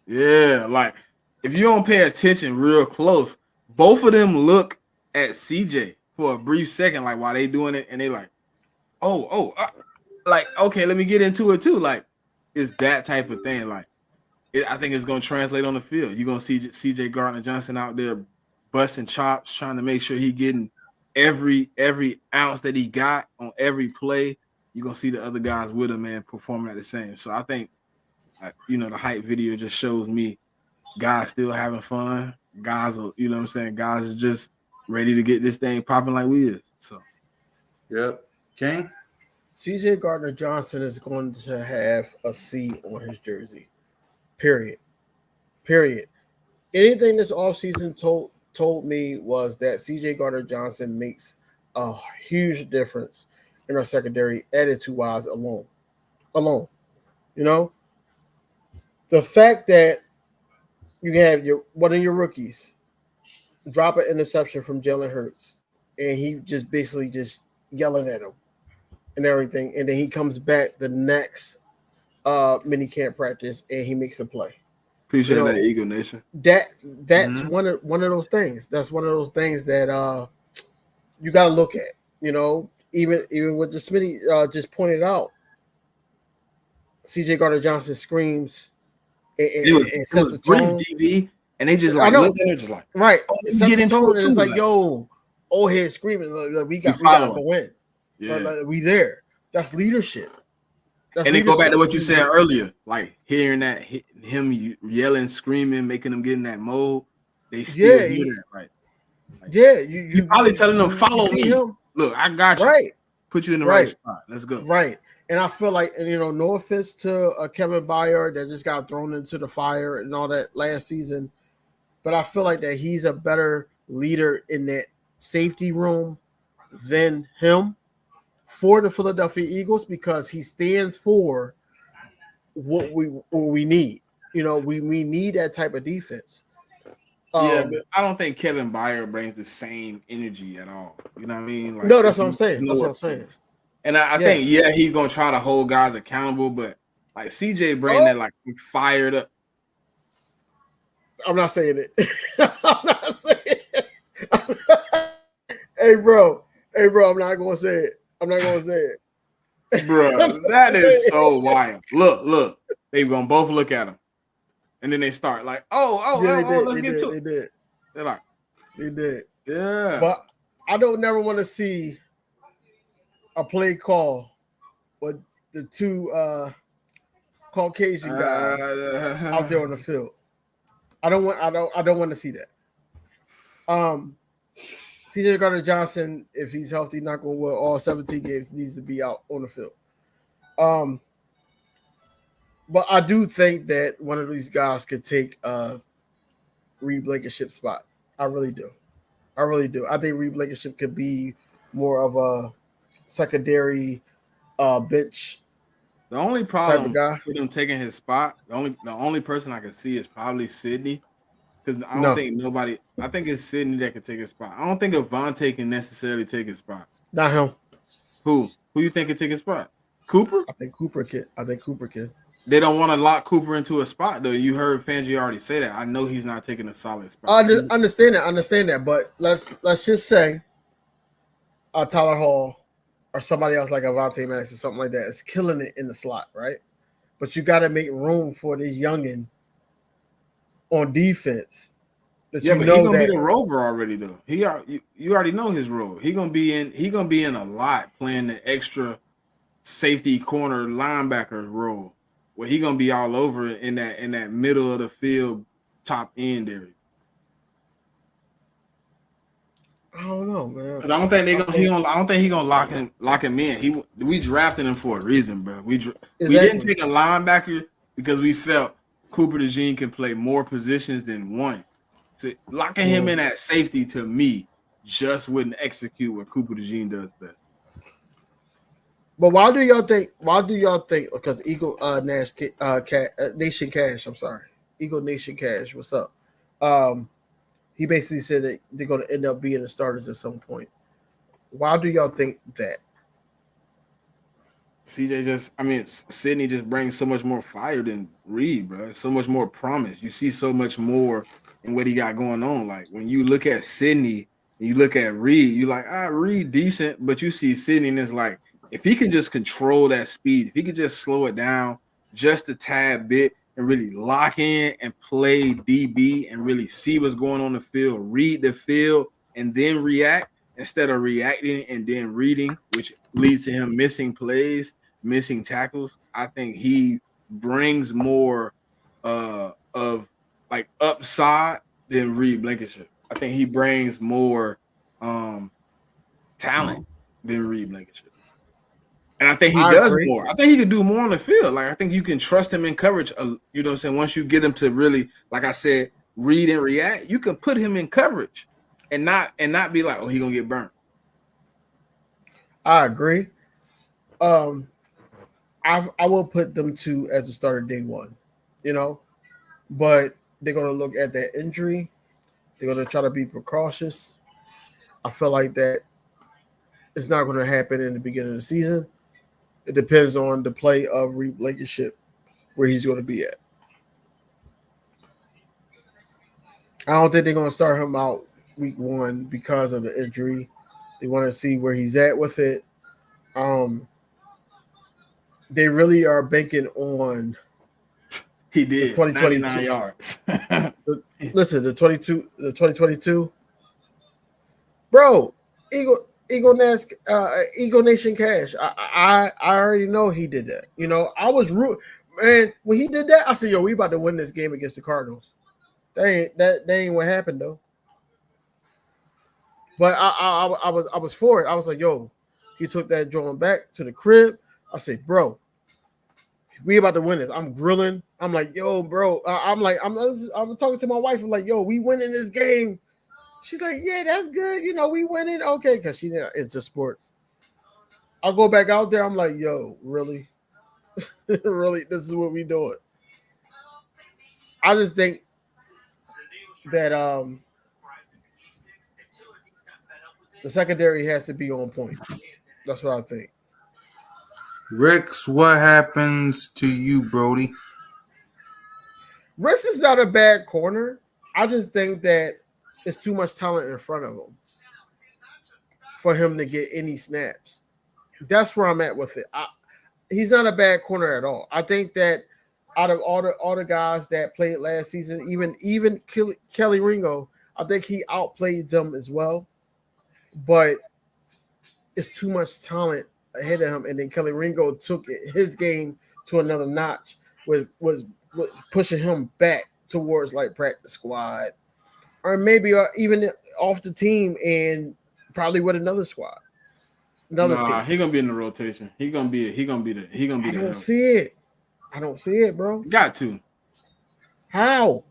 [SPEAKER 1] Yeah, like if you don't pay attention real close, both of them look at CJ for a brief second, like while they doing it, and they like, like okay, let me get into it too. Like it's that type of thing. Like I think it's gonna translate on the field. You're gonna see CJ Gardner-Johnson out there busting chops, trying to make sure he getting every ounce that he got on every play. You're gonna see the other guys with him, man, performing at the same. So I think. The hype video just shows me guys still having fun. Guys are, guys are just ready to get this thing popping like we is. So,
[SPEAKER 2] yep. King?
[SPEAKER 4] CJ Gardner-Johnson is going to have a C on his jersey. Period. Anything this offseason told me was that CJ Gardner-Johnson makes a huge difference in our secondary attitude-wise alone. The fact that you have one of your rookies drop an interception from Jalen Hurts, and he just basically just yelling at him and everything, and then he comes back the next mini camp practice and he makes a play.
[SPEAKER 1] Appreciate that, Eagle Nation.
[SPEAKER 4] That's one of those things. That's one of those things that you got to look at. Even what the Smitty just pointed out, CJ Gardner-Johnson screams.
[SPEAKER 1] It was great, DB, and they just like look at it, just like
[SPEAKER 4] right.
[SPEAKER 1] Get into it too,
[SPEAKER 4] it's like yo, old head screaming, like, we got to win.
[SPEAKER 1] Yeah,
[SPEAKER 4] like, we there. That's leadership.
[SPEAKER 1] And they go back to what you said earlier, like hearing that him yelling, screaming, making them get in that mode. They still hear that, right? Like, you probably telling them follow me. Look, I got you.
[SPEAKER 4] Right,
[SPEAKER 1] put you in the right spot. Let's go.
[SPEAKER 4] Right. And I feel like, no offense to Kevin Byard that just got thrown into the fire and all that last season, but I feel like that he's a better leader in that safety room than him for the Philadelphia Eagles because he stands for what we need. We need that type of defense.
[SPEAKER 1] But I don't think Kevin Byard brings the same energy at all. You know what I mean? Like,
[SPEAKER 4] no, that's what I'm saying. That's what I'm saying.
[SPEAKER 1] And I think, he's gonna try to hold guys accountable, but like CJ bringing that like fired up.
[SPEAKER 4] I'm not saying it. I'm not saying it. Hey, bro, I'm not gonna say it.
[SPEAKER 1] Bro, that is so wild. Look, they gonna both look at him, and then they start like, let's get to it.
[SPEAKER 4] They did.
[SPEAKER 1] They're like,
[SPEAKER 4] they did.
[SPEAKER 1] Yeah.
[SPEAKER 4] But I don't never want to see a play call with the two Caucasian guys out there on the field. I don't want to see that. CJ Gardner Johnson, if he's healthy, not going to win all 17 games, needs to be out on the field. But I do think that one of these guys could take Reed Blankenship's spot. I really do. I think Reed Blankenship could be more of a secondary bench.
[SPEAKER 1] The only
[SPEAKER 4] Type
[SPEAKER 1] problem
[SPEAKER 4] of guy.
[SPEAKER 1] with him taking his spot, the only person I can see is probably Sidney. Because I don't
[SPEAKER 4] No.
[SPEAKER 1] think nobody. I think it's Sidney that can take his spot. I don't think Avonte can necessarily take his spot.
[SPEAKER 4] Not him.
[SPEAKER 1] Who you think can take his spot? Cooper?
[SPEAKER 4] I think Cooper can.
[SPEAKER 1] They don't want to lock Cooper into a spot though. You heard Fangio already say that. I know he's not taking a solid spot.
[SPEAKER 4] I understand that. But let's just say Tyler Hall or somebody else like Avonte Maddox or something like that is killing it in the slot, right? But you got to make room for this youngin on defense.
[SPEAKER 1] But he's gonna be the rover already though. You already know his role. He gonna be in a lot playing the extra safety corner linebacker role, where he gonna be all over in that middle of the field top end area.
[SPEAKER 4] I don't know, man.
[SPEAKER 1] I don't think he gonna lock him in. We drafted him for a reason, bro. We didn't take a linebacker because we felt Cooper DeJean can play more positions than one. So locking him in at safety to me just wouldn't execute what Cooper DeJean does best.
[SPEAKER 4] But why do y'all think? Because Eagle Nation Cash. I'm sorry, Eagle Nation Cash. What's up? He basically said that they're going to end up being the starters at some point. Why do y'all think that?
[SPEAKER 1] Sidney just brings so much more fire than Reed, bro. So much more promise. You see so much more in what he got going on. Like when you look at Sidney and you look at Reed, you like, Reed decent, but you see Sidney and it's like, if he can just control that speed, if he could just slow it down just a tad bit and really lock in and play DB and really see what's going on the field, read the field, and then react instead of reacting and then reading, which leads to him missing plays, missing tackles. I think he brings more of like upside than Reed Blankenship. I think he brings more talent than Reed Blankenship. And I think he does
[SPEAKER 4] agree.
[SPEAKER 1] more. I think he can do more on the field. Like I think you can trust him in coverage. You know what I'm saying? Once you get him to really, like I said, read and react, you can put him in coverage and not be like, he gonna get burnt.
[SPEAKER 4] I agree. I will put them two as a starter day one, but they're gonna look at that injury. They're gonna try to be precautious. I feel like that it's not gonna happen in the beginning of the season. It depends on the play of Reed Blankenship, where he's going to be at. I don't think they're going to start him out week one because of the injury. They want to see where he's at with it. They really are banking on.
[SPEAKER 1] He did
[SPEAKER 4] 2022
[SPEAKER 1] yards.
[SPEAKER 4] Listen, the 2022, bro. Eagle Nation Cash. I already know he did that. I was man, when he did that, I said, we about to win this game against the Cardinals. That ain't what happened though. But I was for it. I was like, he took that drawing back to the crib. I said, bro, we about to win this. I'm grilling. I'm like, bro. I'm talking to my wife. I'm like, we winning this game. She's like, yeah, that's good. We winning. Okay, because she's not into sports. I'll go back out there. I'm like, really? Really? This is what we doing? I just think that the secondary has to be on point. That's what I think.
[SPEAKER 2] Ricks, what happens to you, Brody?
[SPEAKER 4] Ricks is not a bad corner. I just think that it's too much talent in front of him for him to get any snaps. That's where I'm at with it. He's not a bad corner at all. I think that out of all the guys that played last season, even Kelly Ringo, I think he outplayed them as well. But it's too much talent ahead of him, and then Kelly Ringo took his game to another notch, was pushing him back towards like practice squad, or maybe even off the team and probably with another squad, another team.
[SPEAKER 1] He gonna be in the rotation. He gonna be the.
[SPEAKER 4] I don't see it. I don't see it, bro.
[SPEAKER 1] Got to.
[SPEAKER 4] How?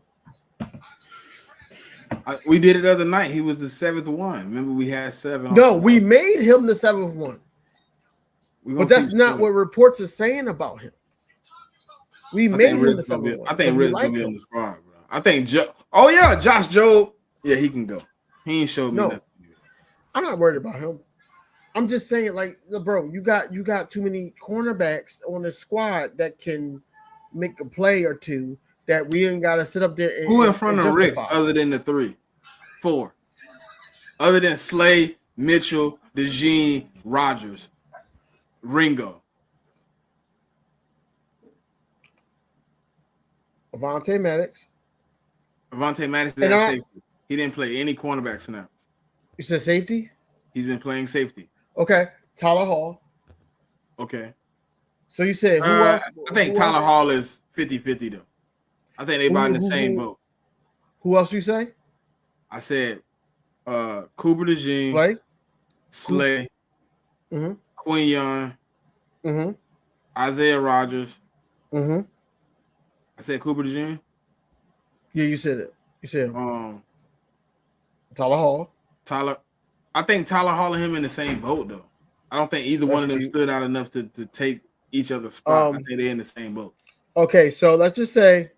[SPEAKER 1] We did it the other night. He was the 7th one. Remember, we had 7.
[SPEAKER 4] No, we made him the 7th one. But that's not what reports are saying about him. We made him the 7th one.
[SPEAKER 1] I think Riz gonna be in the squad, bro. I think Josh Jobe. Yeah, he can go. He ain't showed me nothing.
[SPEAKER 4] I'm not worried about him. I'm just saying, like, bro, you got too many cornerbacks on the squad that can make a play or two that we ain't got to sit up there.
[SPEAKER 1] Who in front of Rick other than the 4? Other than Slay, Mitchell, DeJean, Rogers, Ringo.
[SPEAKER 4] Avonte Maddox.
[SPEAKER 1] Avonte Maddox is at safety. He didn't play any cornerback snaps.
[SPEAKER 4] You said safety?
[SPEAKER 1] He's been playing safety.
[SPEAKER 4] Okay. Tyler Hall.
[SPEAKER 1] Okay.
[SPEAKER 4] So you said who else?
[SPEAKER 1] I think Tyler Hall is 50-50 though. I think they about in the same boat.
[SPEAKER 4] Who else you say?
[SPEAKER 1] I said Cooper DeJean, Slay, Quinyon, Isaiah Rogers. I said Cooper DeJean.
[SPEAKER 4] Yeah, you said it. You said Tyler Hall.
[SPEAKER 1] I think Tyler Hall and him in the same boat though. I don't think either one of them stood out enough to take each other's spot. I think they're in the same boat.
[SPEAKER 4] Okay, so let's just say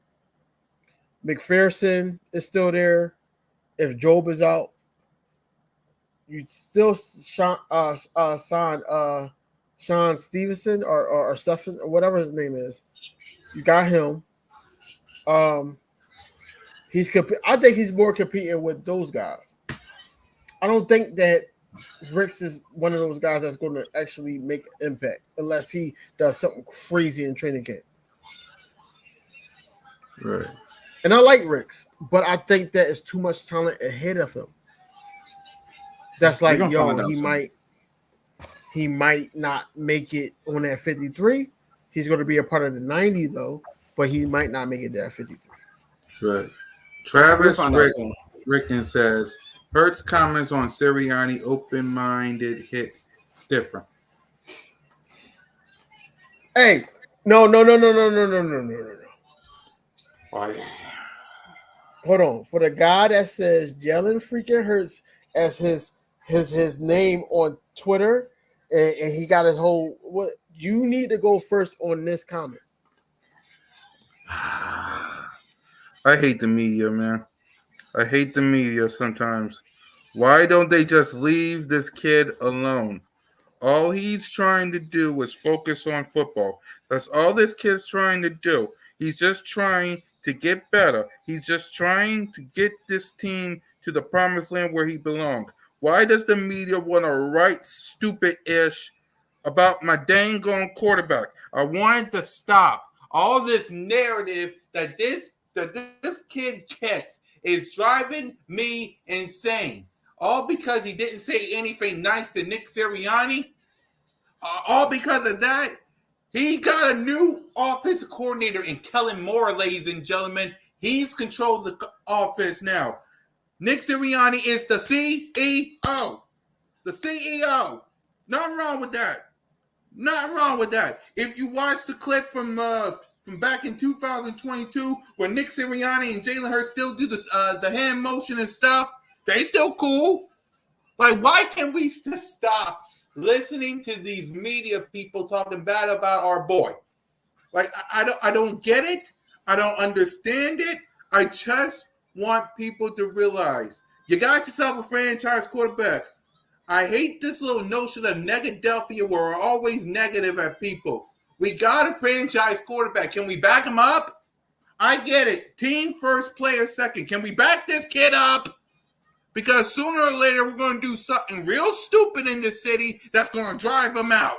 [SPEAKER 4] McPherson is still there. If Jobe is out, you still sign Sean Stevenson or Stephen or whatever his name is. You got him. I think he's more competing with those guys. I don't think that Ricks is one of those guys that's going to actually make an impact unless he does something crazy in training camp.
[SPEAKER 2] Right.
[SPEAKER 4] And I like Ricks, but I think that is too much talent ahead of him. That's like, he might not make it on that 53. He's going to be a part of the 90 though, but he might not make it there at 53.
[SPEAKER 2] Right. Travis Ricken says Hurts comments on Sirianni open-minded hit different.
[SPEAKER 4] Hey, no.
[SPEAKER 2] Why?
[SPEAKER 4] Hold on. For the guy that says Jalen freaking Hurts as his name on Twitter, and he got his whole what you need to go first on this comment.
[SPEAKER 2] I hate the media, man. I hate the media sometimes. Why don't they just leave this kid alone? All he's trying to do is focus on football. That's all this kid's trying to do. He's just trying to get better. He's just trying to get this team to the promised land where he belongs. Why does the media want to write stupid-ish about my dang gone quarterback? I wanted to stop all this narrative that this kid gets is driving me insane. All because he didn't say anything nice to Nick Sirianni. All because of that. He got a new offensive coordinator in Kellen Moore, ladies and gentlemen. He's controlled the offense now. Nick Sirianni is the CEO. The CEO. Nothing wrong with that. Nothing wrong with that. If you watch the clip from back in 2022, where Nick Sirianni and Jalen Hurts still do the hand motion and stuff, they still cool. Like, why can't we just stop listening to these media people talking bad about our boy? Like, I don't get it. I don't understand it. I just want people to realize you got yourself a franchise quarterback. I hate this little notion of negadelphia where we're always negative at people. We got a franchise quarterback. Can we back him up? I get it. Team first, player second. Can we back this kid up? Because sooner or later, we're going to do something real stupid in this city that's going to drive him out.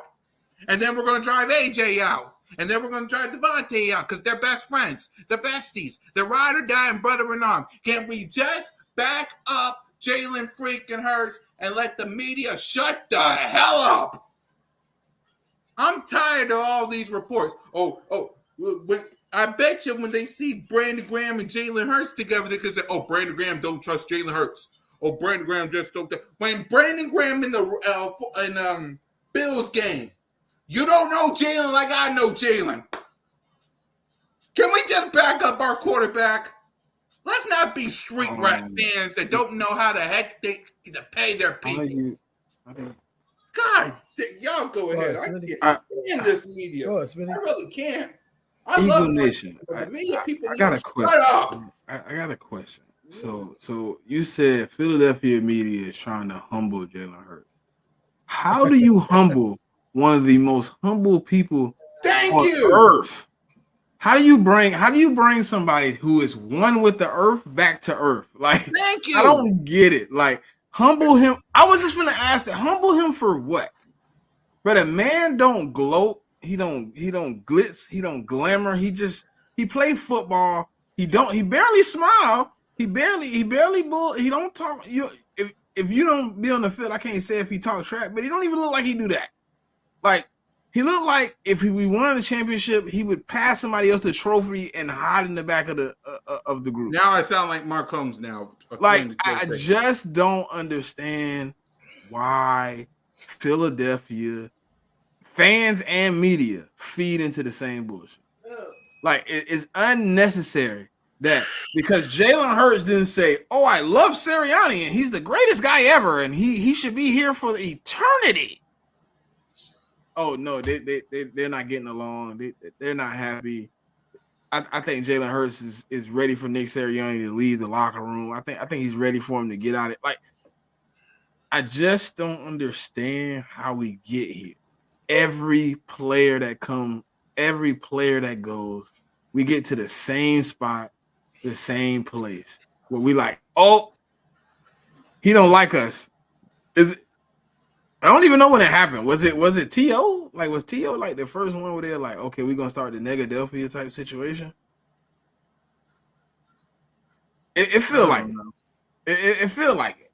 [SPEAKER 2] And then we're going to drive AJ out. And then we're going to drive Devontae out because they're best friends. They're besties. They're ride or die and brother in arm. Can we just back up Jalen freaking Hurts and let the media shut the hell up? I'm tired of all these reports. I bet you when they see Brandon Graham and Jalen Hurts together, they could say, "Oh, Brandon Graham don't trust Jalen Hurts. Oh, Brandon Graham just don't." When Brandon Graham in the Bills game, you don't know Jalen like I know Jalen. Can we just back up our quarterback? Let's not be street rat fans that don't know how the heck they to pay their people. God, y'all go ahead. I can't stand this media. I really can't.
[SPEAKER 1] Eagle Nation. I got a question.
[SPEAKER 2] Shut up.
[SPEAKER 1] I got a question. So you said Philadelphia media is trying to humble Jalen Hurts. How do you humble one of the most humble people on earth? How do you bring somebody who is one with the earth back to earth? Like,
[SPEAKER 2] thank you.
[SPEAKER 1] I don't get it. Like, humble him. I was just gonna ask that. Humble him for what? But a man don't gloat. He don't glitz. He don't glamour. He play football. He barely smile. He barely bull. He don't talk. If you don't be on the field, I can't say if he talk track, but he don't even look like he do that. Like, he looked like if we won the championship, he would pass somebody else the trophy and hide in the back of the group.
[SPEAKER 2] Now I sound like Mark Holmes now.
[SPEAKER 1] Like, I just don't understand why Philadelphia fans and media feed into the same bullshit. Like, it's unnecessary that because Jalen Hurts didn't say, "Oh, I love Sirianni and he's the greatest guy ever and he should be here for eternity." Oh no, they're not getting along. They're not happy. I think Jalen Hurts is ready for Nick Sirianni to leave the locker room. I think he's ready for him to get out of it. Like, I just don't understand how we get here. Every player that goes, we get to the same spot, the same place where we like, oh, he don't like us. Is it? I don't even know when it happened. Was it T.O.? Like, was T.O. like the first one where they're like, okay, we're gonna start the Negadelphia type situation? It feel like it. It feel like it.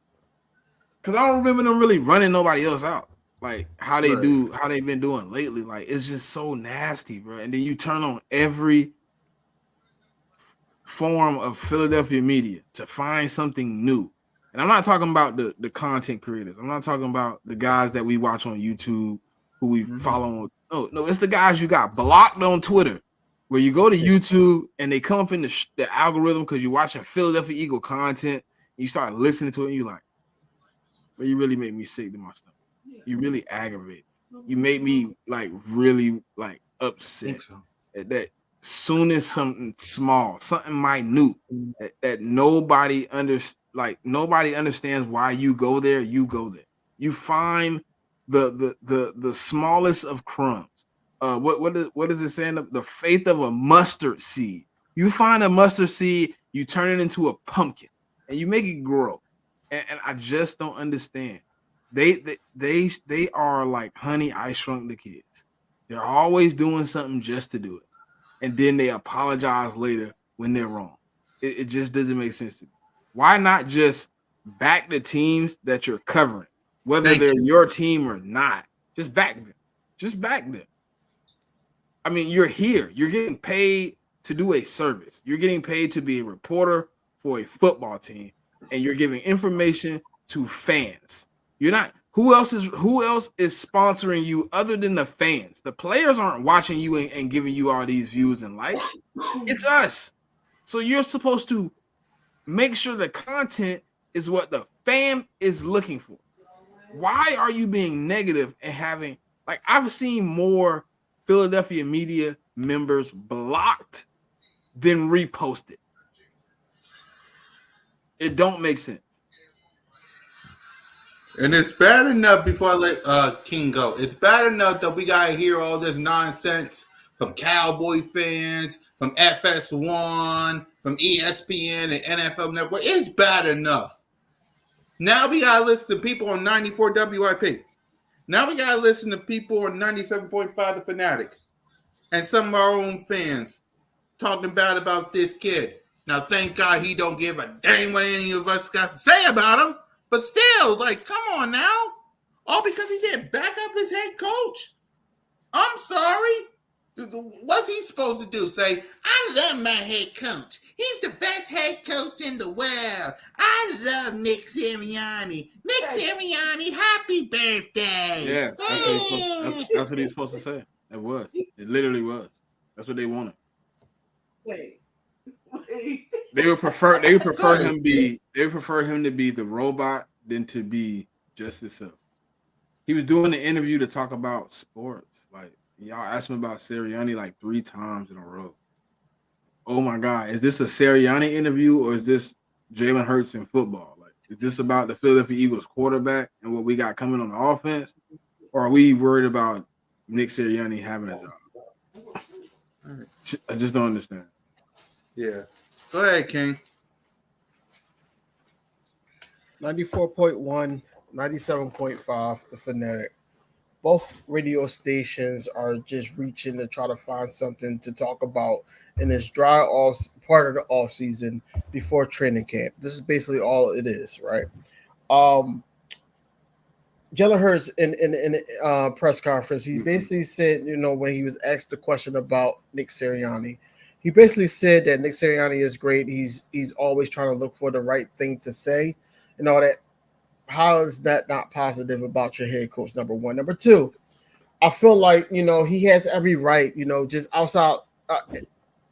[SPEAKER 1] Cause I don't remember them really running nobody else out. Like how they've been doing lately. Like, it's just so nasty, bro. And then you turn on every form of Philadelphia media to find something new. And I'm not talking about the content creators. I'm not talking about the guys that we watch on YouTube, who we follow on. No, it's the guys you got blocked on Twitter, where you go to YouTube and they come up in the algorithm because you're watching Philadelphia Eagle content. And you start listening to it and you're like, well, you really make me sick to my stomach. You really aggravate. You make me like really like upset that soon as something small, something minute that nobody understands. Like, nobody understands why you go there. You go there. You find the smallest of crumbs. What is it saying? The faith of a mustard seed. You find a mustard seed, you turn it into a pumpkin, and you make it grow. And I just don't understand. They are like Honey, I Shrunk the Kids. They're always doing something just to do it, and then they apologize later when they're wrong. It just doesn't make sense to me. Why not just back the teams that you're covering, whether they're your team or not? Just back them. Just back them. I mean, you're here. You're getting paid to do a service. You're getting paid to be a reporter for a football team, and you're giving information to fans. You're not. Who else is sponsoring you other than the fans? The players aren't watching you and giving you all these views and likes. It's us. So you're supposed to make sure the content is what the fan is looking for. Why are you being negative and having, like, I've seen more Philadelphia media members blocked than reposted. It don't make sense.
[SPEAKER 2] And it's bad enough, before I let King go, it's bad enough that we got to hear all this nonsense from Cowboy fans, from FS1, from ESPN and NFL Network. It's bad enough. Now we got to listen to people on 94 WIP. Now we got to listen to people on 97.5 The Fanatic. And some of our own fans talking bad about this kid. Now, thank God he don't give a dang what any of us got to say about him. But still, like, come on now. All because he didn't back up his head coach. I'm sorry. What's he supposed to do? Say, I love my head coach. He's the best head coach in the world. I love Nick Sirianni. Nick Sirianni, happy birthday.
[SPEAKER 1] Yeah, that's what he's supposed to say. It was. It literally was. That's what they wanted.
[SPEAKER 3] Wait.
[SPEAKER 1] They would prefer him to be the robot than to be just himself. He was doing the interview to talk about sports. Like, y'all asked him about Sirianni like 3 times in a row. Oh my God, is this a Sirianni interview or is this Jalen Hurts in football? Like, is this about the Philadelphia Eagles quarterback and what we got coming on the offense? Or are we worried about Nick Sirianni having a job? I just don't understand.
[SPEAKER 2] Yeah. Go ahead, King.
[SPEAKER 4] 94.1, 97.5, The Fanatic. Both radio stations are just reaching to try to find something to talk about in this dry off part of the off season before training camp. This is basically all it is, right? Jalen Hurts in the press conference, he basically said, when he was asked the question about Nick Sirianni, he basically said that Nick Sirianni is great. He's always trying to look for the right thing to say and all that. How is that not positive about your head coach? Number one. Number two, I feel like, he has every right, just outside,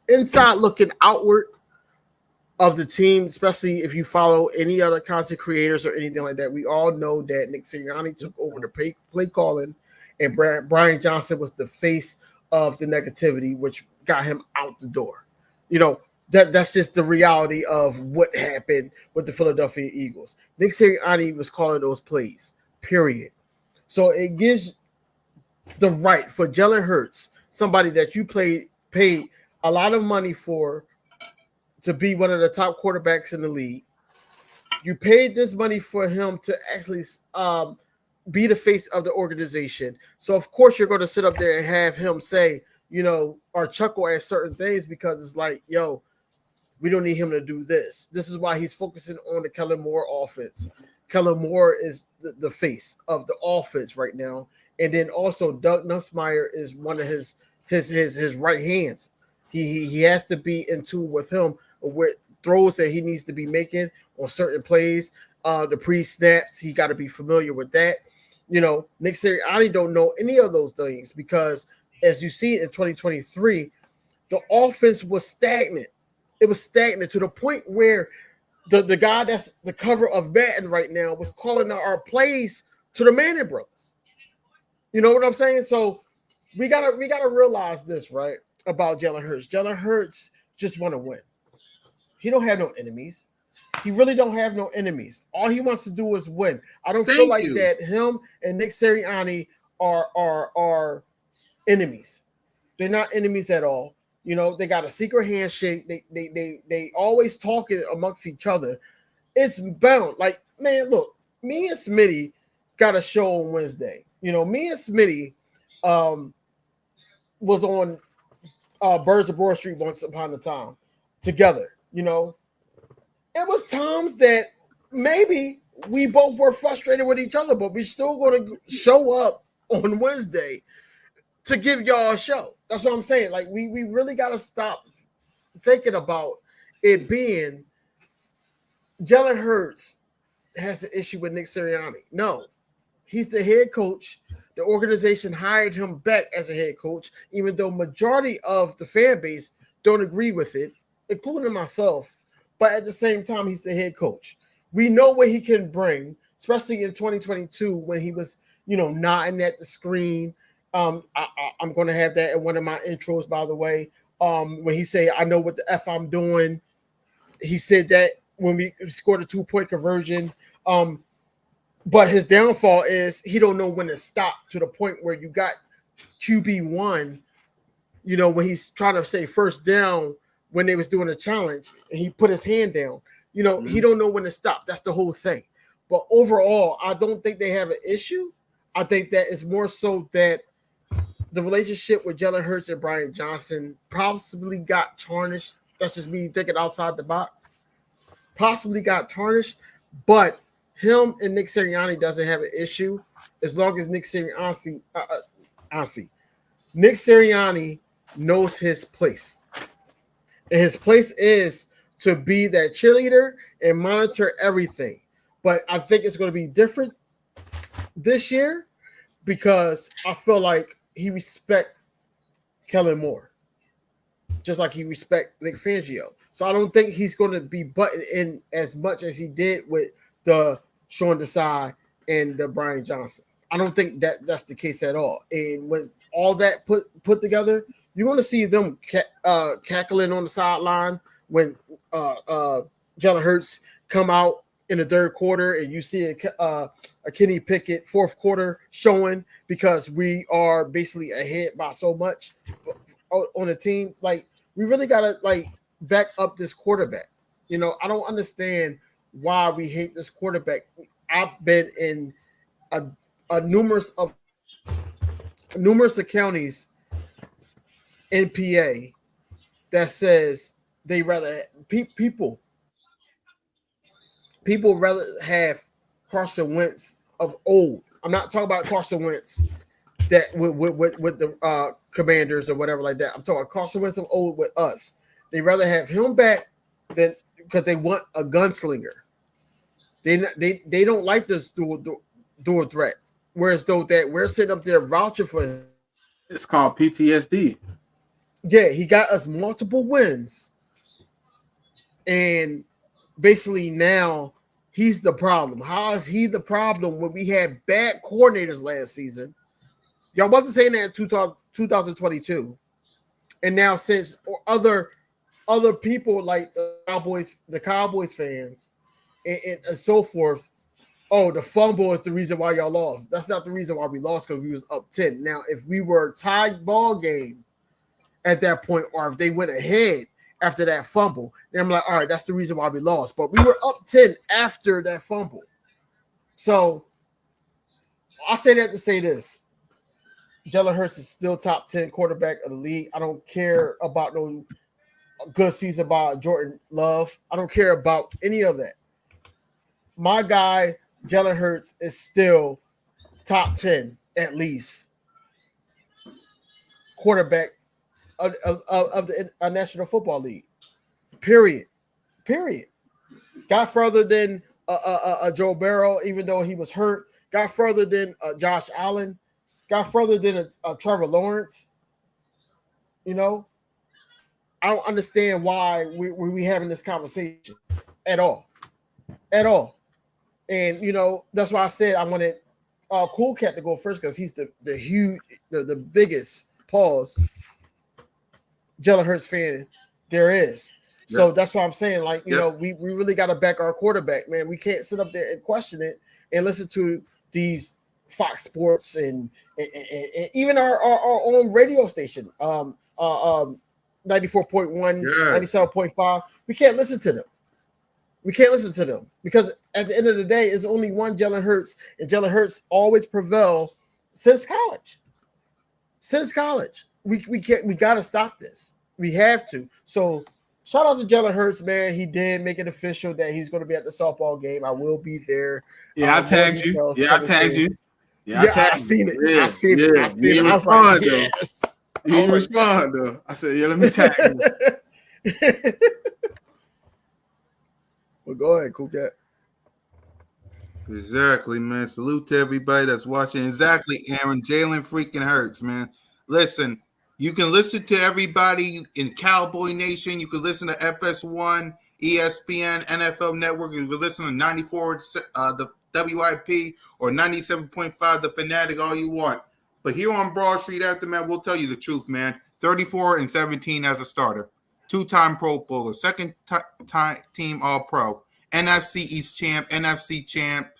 [SPEAKER 4] inside looking outward of the team, especially if you follow any other content creators or anything like that. We all know that Nick Sirianni took over the play calling and Brian Johnson was the face of the negativity, which got him out the door. That's just the reality of what happened with the Philadelphia Eagles. Nick Sirianni was calling those plays, period. So it gives the right for Jalen Hurts, somebody that you paid a lot of money for, to be one of the top quarterbacks in the league. You paid this money for him to actually be the face of the organization. So, of course, you're going to sit up there and have him say, or chuckle at certain things because it's like, yo, we don't need him to do this. This is why he's focusing on the Kellen Moore offense. Kellen Moore is the face of the offense right now. And then also Doug Nussmeier is one of his right hands. He has to be in tune with him with throws that he needs to be making on certain plays. The pre-snaps, he got to be familiar with that. Nick Sirianni don't know any of those things because as you see in 2023, the offense was stagnant. It was stagnant to the point where the guy that's the cover of Madden right now was calling out our plays to the Manning brothers. You know what I'm saying? So we gotta realize this, right, about Jalen Hurts. Jalen Hurts just want to win. He don't have no enemies. He really don't have no enemies. All he wants to do is win. I don't feel like that him and Nick Sirianni are enemies. They're not enemies at all. They got a secret handshake. They always talking amongst each other. It's bound. Like, man, look, me and Smitty got a show on Wednesday. Me and Smitty was on Birds of Broad Street once upon a time together. It was times that maybe we both were frustrated with each other, but we're still going to show up on Wednesday to give y'all a show. That's what I'm saying. Like, we really got to stop thinking about it being Jalen Hurts has an issue with Nick Sirianni. No, he's the head coach. The organization hired him back as a head coach, even though majority of the fan base don't agree with it, including myself. But at the same time, he's the head coach. We know what he can bring, especially in 2022 when he was, nodding at the screen. I'm going to have that in one of my intros, by the way. When he said, I know what the F I'm doing. He said that when we scored a 2-point conversion. But his downfall is he don't know when to stop to the point where you got QB1, when he's trying to say first down when they was doing a challenge and he put his hand down. He don't know when to stop. That's the whole thing. But overall, I don't think they have an issue. I think that it's more so that the relationship with Jalen Hurts and Brian Johnson possibly got tarnished. That's just me thinking outside the box. Possibly got tarnished, but him and Nick Sirianni doesn't have an issue as long as Nick Sirianni, Nick Sirianni knows his place. And his place is to be that cheerleader and monitor everything. But I think it's going to be different this year because I feel like he respects Kellen Moore, just like he respects Nick Fangio. So I don't think he's going to be buttoned in as much as he did with the Sean Desai and the Brian Johnson. I don't think that's the case at all. And with all that put together, you're going to see them cackling on the sideline when Jalen Hurts come out in the third quarter, and you see a Kenny Pickett fourth quarter showing because we are basically ahead by so much on the team. Like, we really got to like back up this quarterback. You know, I don't understand why we hate this quarterback. I've been in a numerous of counties in PA that says they rather people rather have Carson Wentz of old. I'm not talking about Carson Wentz that with the Commanders or whatever like that. I'm talking about Carson Wentz of old with us. They rather have him back than because they want a gunslinger. They don't like this dual threat. Whereas though that we're sitting up there vouching for him.
[SPEAKER 1] It's called PTSD.
[SPEAKER 4] Yeah, he got us multiple wins. And basically now he's the problem. How is he the problem when we had bad coordinators last season? Y'all wasn't saying that in 2022. And now since other people like the Cowboys fans and so forth, oh, the fumble is the reason why y'all lost. That's not the reason why we lost, because we was up 10. Now, if we were tied ball game at that point, or if they went ahead after that fumble, then I'm like, all right, that's the reason why we lost. But we were up 10 after that fumble. So I say that to say this. Jalen Hurts is still top 10 quarterback of the league. I don't care about no good season by Jordan Love. I don't care about any of that. My guy, Jalen Hurts, is still top 10 at least quarterback of the National Football League. Period. Got further than Joe Burrow, even though he was hurt. Got further than Josh Allen. Got further than Trevor Lawrence. You know, I don't understand why we having this conversation at all. And you know, that's why I said I wanted Cool Cat to go first, because he's the biggest pause Jalen Hurts fan there is. Yep. So that's why I'm saying, like, you know, we really got to back our quarterback, man. We can't sit up there and question it and listen to these Fox Sports and even our own radio station, 94.1, 97.5. We can't listen to them. Because at the end of the day, it's only one Jalen Hurts, and Jalen Hurts always prevail since college. We got to stop this. We have to. So shout out to Jalen Hurts, man. He did make it official that he's going to be at the softball game. I will be there.
[SPEAKER 1] Yeah, I tagged you.
[SPEAKER 4] I seen it. I seen it.
[SPEAKER 1] I was like, yes. You didn't respond, though. I said, yeah, let me tag you.
[SPEAKER 4] Well, go ahead, Cool Cat.
[SPEAKER 2] Exactly, man. Salute to everybody that's watching. Exactly, Aaron. Jalen freaking Hurts, man. Listen, you can listen to everybody in Cowboy Nation. You can listen to FS1, ESPN, NFL Network. You can listen to 94, the WIP, or 97.5, the Fanatic, all you want. But here on Broad Street Aftermath, we'll tell you the truth, man. 34-17 as a starter. 2-time Pro Bowler, second-time team All-Pro, NFC East champ, NFC champ,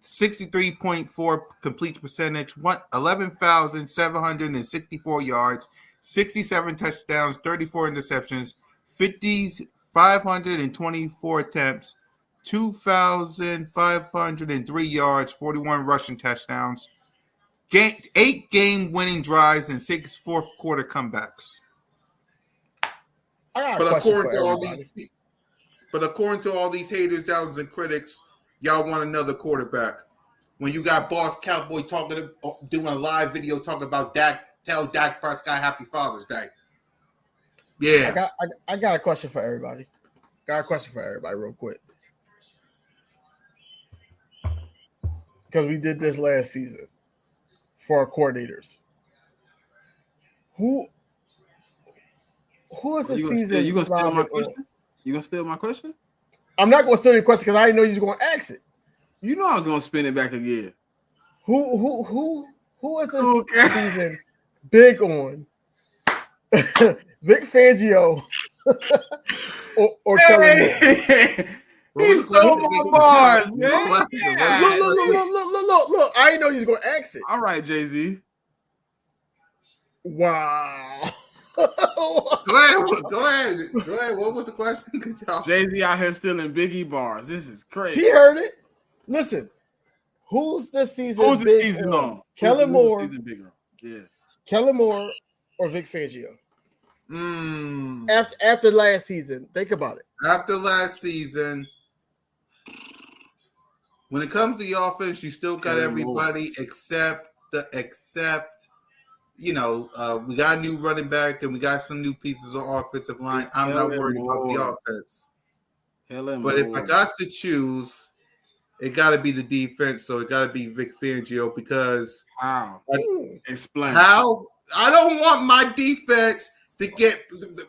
[SPEAKER 2] 63.4 complete percentage, 11,764 yards, 67 touchdowns, 34 interceptions, 524 attempts, 2,503 yards, 41 rushing touchdowns, 8 game-winning drives, and 6 fourth-quarter comebacks. But according to all these haters, doubters, and critics, y'all want another quarterback. When you got Boss Cowboy doing a live video talking about Dak tell Dak Prescott Happy Father's Day. Yeah.
[SPEAKER 4] I got a question for everybody. Real quick. Because we did this last season for our coordinators. Who is the season?
[SPEAKER 1] You gonna steal my question? You gonna steal my question?
[SPEAKER 4] I'm not gonna steal your question because I didn't know you was gonna ask it.
[SPEAKER 1] You know I was gonna spin it back again.
[SPEAKER 4] Who is this season big on Vic Fangio or Kellen Moore?
[SPEAKER 1] He stole my bars, man.
[SPEAKER 4] Look! I didn't know you was gonna ask it.
[SPEAKER 1] All right, Jay-Z.
[SPEAKER 4] Wow.
[SPEAKER 2] Go ahead. What was the question? Good job.
[SPEAKER 1] Jay-Z out here stealing Biggie bars. This is crazy.
[SPEAKER 4] He heard it. Listen, who's the season?
[SPEAKER 1] Who's the season on?
[SPEAKER 4] Kellen Moore.
[SPEAKER 1] Season big on? Yeah.
[SPEAKER 4] Kellen Moore or Vic Fangio? After last season, think about it.
[SPEAKER 2] After last season, when it comes to the offense, you still got everybody except we got a new running back and we got some new pieces on offensive line. I'm not worried about the offense. But if I got to choose, it got to be the defense. So it got to be Vic Fangio because
[SPEAKER 1] explain
[SPEAKER 2] how I don't want my defense to get.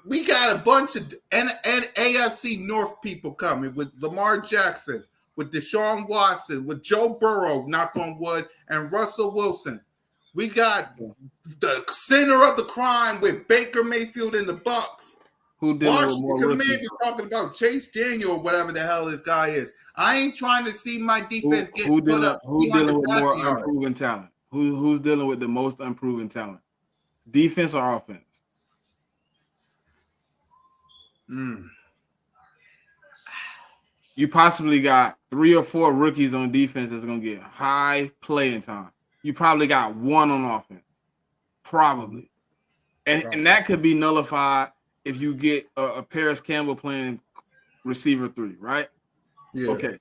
[SPEAKER 2] We got a bunch of AFC North people coming with Lamar Jackson, with Deshaun Watson, with Joe Burrow, knock on wood, and Russell Wilson. We got the center of the crime with Baker Mayfield and the Bucks.
[SPEAKER 1] Who
[SPEAKER 2] Washington Commanders talking about Chase Daniel or whatever the hell this guy is. I ain't trying to see my defense get put up.
[SPEAKER 1] Who's dealing with more unproven talent? Who's dealing with the most unproven talent? Defense or offense? You possibly got 3 or 4 rookies on defense that's going to get high playing time. You probably got one on offense. Probably. And that could be nullified if you get a Paris Campbell playing receiver 3, right?
[SPEAKER 2] Yeah.
[SPEAKER 1] Okay.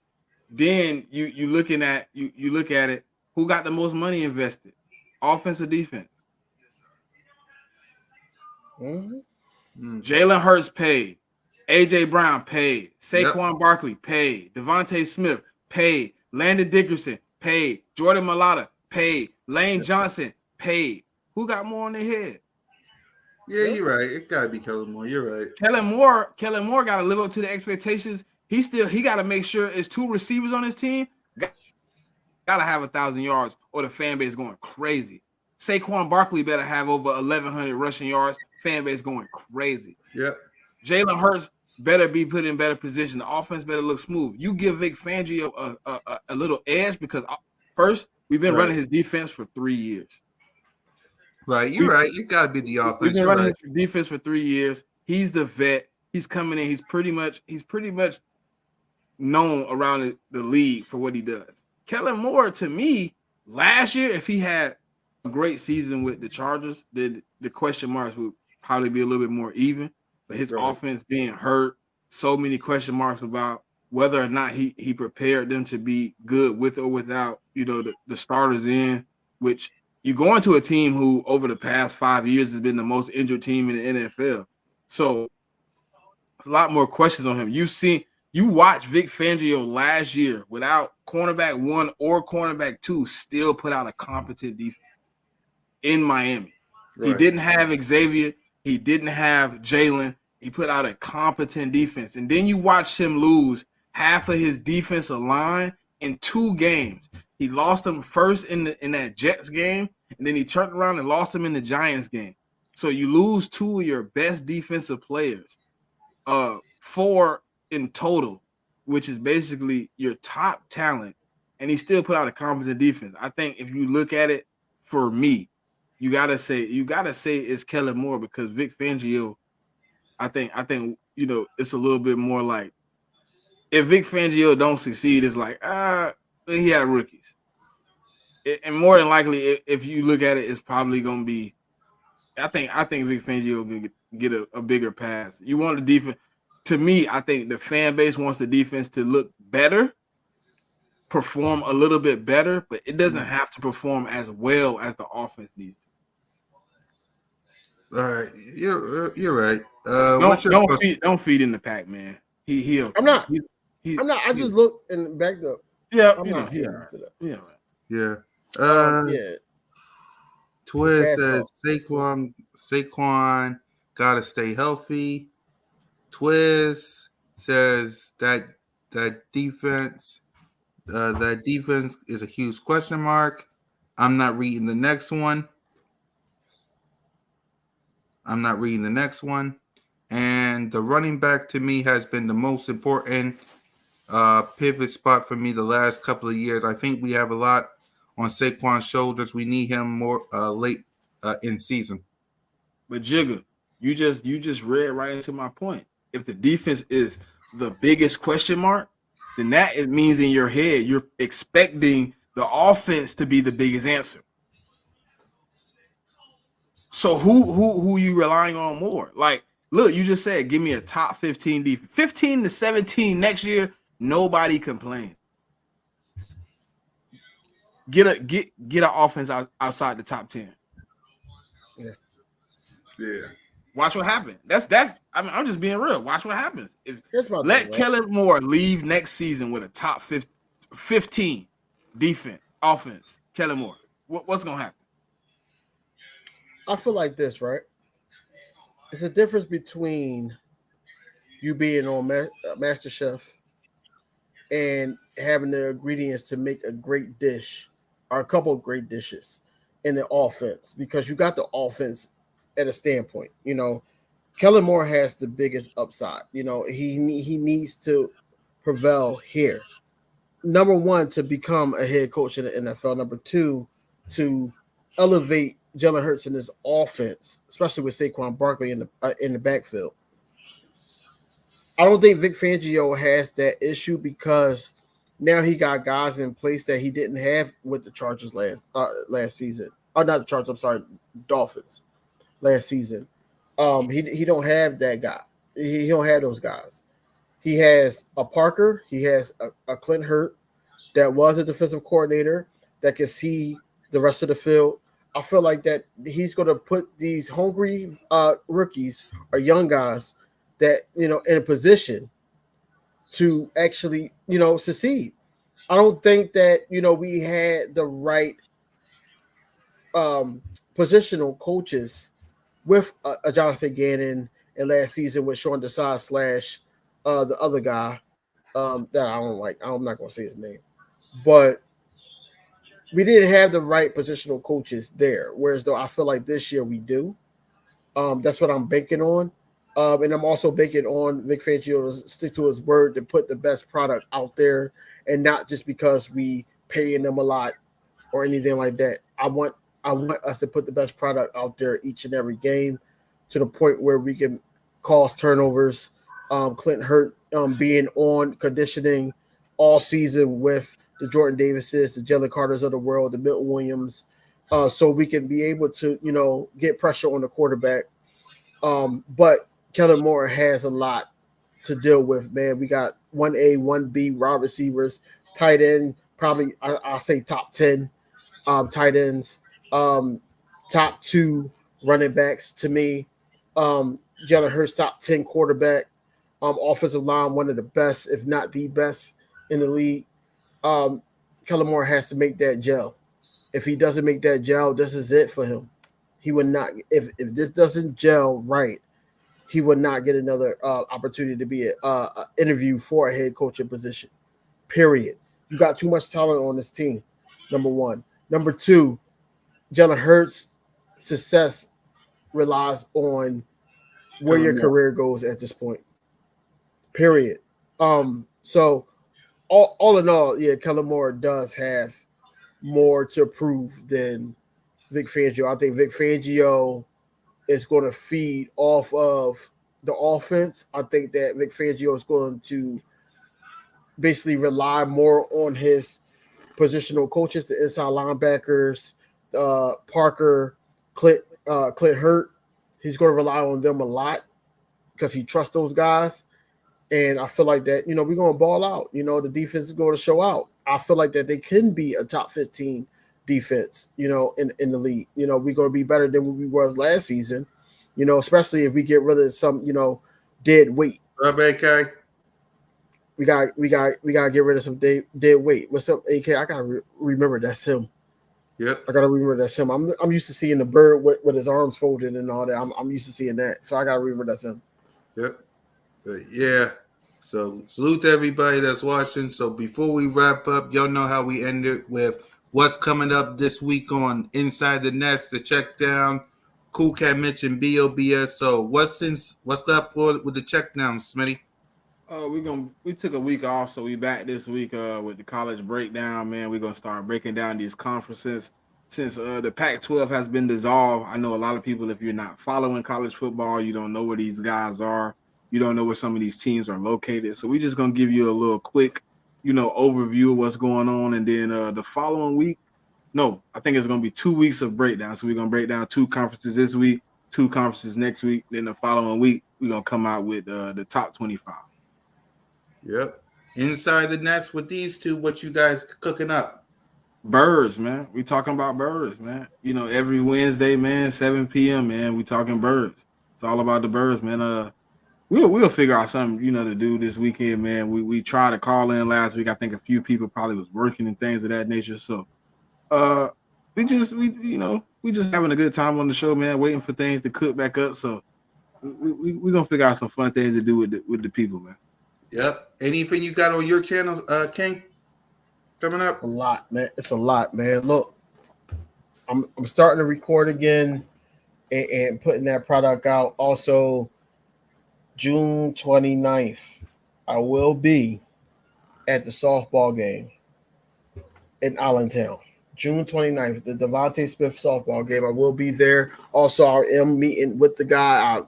[SPEAKER 1] Then you look at it. Who got the most money invested? Offense or defense? Jalen Hurts paid. AJ Brown paid. Saquon Barkley paid. Devontae Smith paid. Landon Dickerson paid. Jordan Mailata paid. Lane Johnson paid. Who got more on their head?
[SPEAKER 2] Yeah, you're right. It gotta be Kellen Moore. You're right.
[SPEAKER 1] Kellen Moore got to live up to the expectations. He got to make sure it's 2 receivers on his team. Got to have 1,000 yards, or the fan base going crazy. Saquon Barkley better have over 1,100 rushing yards. Fan base going crazy.
[SPEAKER 2] Yep.
[SPEAKER 1] Jalen Hurts better be put in better position. The offense better look smooth. You give Vic Fangio a little edge because first we've been running his defense for 3 years.
[SPEAKER 2] Right, you're right. You got to be the offense.
[SPEAKER 1] We've been running his defense for 3 years. He's the vet. He's coming in. He's pretty much known around the league for what he does. Kellen Moore, to me, last year, if he had a great season with the Chargers, then the question marks would probably be a little bit more even. But his offense being hurt, so many question marks about whether or not he prepared them to be good with or without, the starters in, which you go into a team who over the past 5 years has been the most injured team in the NFL. So a lot more questions on him. You watch Vic Fangio last year without cornerback 1 or cornerback 2 still put out a competent defense in Miami. Right. He didn't have Xavier. He didn't have Jalen. He put out a competent defense. And then you watch him lose half of his defensive line in 2 games. He lost them first in that Jets game, and then he turned around and lost them in the Giants game. So you lose 2 of your best defensive players, 4 in total, which is basically your top talent, and he still put out a competent defense. I think if you look at it, for me, you gotta say it's Kellen Moore because Vic Fangio. I think it's a little bit more like if Vic Fangio don't succeed, it's like he had rookies, and more than likely, if you look at it, it's probably gonna be. I think Vic Fangio will get a bigger pass. You want the defense. To me, I think the fan base wants the defense to look better, perform a little bit better, but it doesn't have to perform as well as the offense needs to.
[SPEAKER 2] All right, you're right.
[SPEAKER 1] Don't
[SPEAKER 2] What's your
[SPEAKER 1] don't feed don't feed in the pack, man. He okay.
[SPEAKER 4] I'm not.
[SPEAKER 1] He
[SPEAKER 4] I'm not. I just looked and backed up.
[SPEAKER 1] yeah,
[SPEAKER 4] I'm
[SPEAKER 1] you know,
[SPEAKER 4] not
[SPEAKER 1] he
[SPEAKER 4] feeding
[SPEAKER 1] all right.
[SPEAKER 4] into that.
[SPEAKER 1] Yeah, all right.
[SPEAKER 2] Yeah.
[SPEAKER 4] Yeah.
[SPEAKER 2] Twiz
[SPEAKER 4] Bad
[SPEAKER 2] says
[SPEAKER 4] sauce. That's cool.
[SPEAKER 2] Saquon gotta stay healthy. Twiz says that defense is a huge question mark. I'm not reading the next one. And the running back to me has been the most important pivot spot for me the last couple of years. I think we have a lot on Saquon's shoulders. We need him more late in season.
[SPEAKER 1] But Jigga, you just read right into my point. If the defense is the biggest question mark, then that it means in your head you're expecting the offense to be the biggest answer. So who you relying on more? Like, look, you just said give me a top 15 defense. 15 to 17 next year, nobody complains. Get an offense outside the top 10.
[SPEAKER 2] Yeah.
[SPEAKER 1] Watch what happens. I mean, I'm just being real. Watch what happens. Let Kellen Moore leave next season with a top 15 defense, offense. Kellen Moore. What's gonna happen?
[SPEAKER 4] I feel like this, right? It's a difference between you being on MasterChef and having the ingredients to make a great dish or a couple of great dishes in the offense, because you got the offense at a standpoint. You know, Kellen Moore has the biggest upside. You know, he needs to prevail here. Number one, to become a head coach in the NFL. Number two, to elevate Jalen Hurts in this offense, especially with Saquon Barkley in the backfield. I don't think Vic Fangio has that issue because now he got guys in place that he didn't have with the Chargers last season. Oh, not the Chargers. I'm sorry, Dolphins last season. He don't have that guy. He don't have those guys. He has a Parker. He has a Clint Hurt that was a defensive coordinator that can see the rest of the field. I feel like that he's going to put these hungry rookies or young guys that, you know, in a position to actually, you know, succeed. I don't think that, you know, we had the right positional coaches with a Jonathan Gannon and last season with Sean Desai / the other guy that I don't like. I'm not going to say his name, but we didn't have the right positional coaches there. Whereas though I feel like this year we do. That's what I'm banking on. And I'm also banking on Vic Fangio to stick to his word to put the best product out there, and not just because we paying them a lot or anything like that. I want us to put the best product out there each and every game to the point where we can cause turnovers. Clint Hurt being on conditioning all season with the Jordan Davises, the Jalen Carters of the world, the Milton Williams, so we can be able to, you know, get pressure on the quarterback. But Kellen Moore has a lot to deal with, man. We got 1A, 1B wide receivers, tight end, probably I'll say top 10 tight ends, top 2 running backs to me. Jalen Hurts, top 10 quarterback, offensive line, one of the best, if not the best in the league. Kellen Moore has to make that gel. If he doesn't make that gel, this is it for him. He would not, if this doesn't gel right, he would not get another opportunity to be an interview for a head coaching position. Period. You got too much talent on this team, number one. Number two, Jalen Hurts' success relies on where your career goes at this point. Period. So all in all, yeah, Kellen Moore does have more to prove than Vic Fangio. I think Vic Fangio is going to feed off of the offense. I think that Vic Fangio is going to basically rely more on his positional coaches, the inside linebackers, Parker, Clint Hurt. He's going to rely on them a lot because he trusts those guys. And I feel like that, you know, we're going to ball out. You know, the defense is going to show out. I feel like that they can be a top 15 defense, you know, in the league. You know, we're going to be better than we was last season. You know, especially if we get rid of some, dead weight.
[SPEAKER 2] What up, AK?
[SPEAKER 4] We gotta get rid of some dead weight. What's up, AK? I gotta remember that's him.
[SPEAKER 2] Yep.
[SPEAKER 4] I gotta remember that's him. I'm used to seeing the bird with his arms folded and all that. I'm used to seeing that, so I gotta remember that's him.
[SPEAKER 2] Yep. But yeah. So salute to everybody that's watching. So before we wrap up, y'all know how we end it with what's coming up this week on Inside the Nest, the check down. Cool Cat mentioned BOBS. So what's up with the check down, Smitty?
[SPEAKER 1] We took a week off, so we back this week with the college breakdown, man. We're gonna start breaking down these conferences. Since the Pac-12 has been dissolved, I know a lot of people, if you're not following college football, you don't know where these guys are. You don't know where some of these teams are located. So we're just gonna give you a little quick, overview of what's going on, and then the following week, I think it's gonna be 2 weeks of breakdown. So we're gonna break down 2 conferences this week, 2 conferences next week. Then the following week, we're gonna come out with the top 25.
[SPEAKER 2] Yep. Inside the Nest with these two, what you guys cooking up?
[SPEAKER 1] Birds, man. We talking about birds, man. Every Wednesday, man, 7 p.m., man, we talking birds. It's all about the birds, man. We'll figure out something, to do this weekend, man. We tried to call in last week. I think a few people probably was working and things of that nature. So we just having a good time on the show, man, waiting for things to cook back up. So we're gonna figure out some fun things to do with the people, man.
[SPEAKER 2] Yep. Anything you got on your channel, King? Coming up?
[SPEAKER 4] A lot, man. It's a lot, man. Look, I'm starting to record again and putting that product out. Also, June 29th, I will be at the softball game in Allentown. June 29th, the Devontae Smith softball game. I will be there. Also, I am meeting with the guy. I'm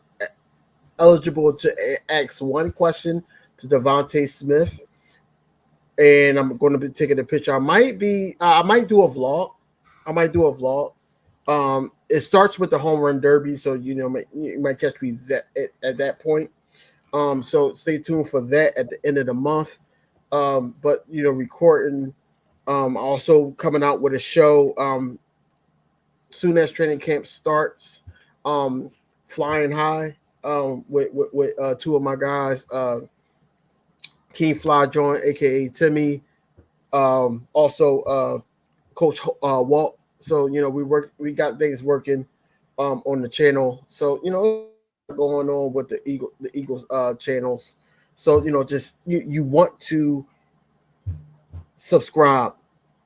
[SPEAKER 4] eligible to ask one question to Devontae Smith, and I'm going to be taking a picture. I might do a vlog. It starts with the home run derby, so you might catch me at that point. So stay tuned for that at the end of the month. But recording, also coming out with a show soon as training camp starts. Flying high with 2 of my guys. King Fly Joint, aka Timmy, also Coach Walt. So we got things working on the channel. So going on with the Eagles channels. So just you want to subscribe,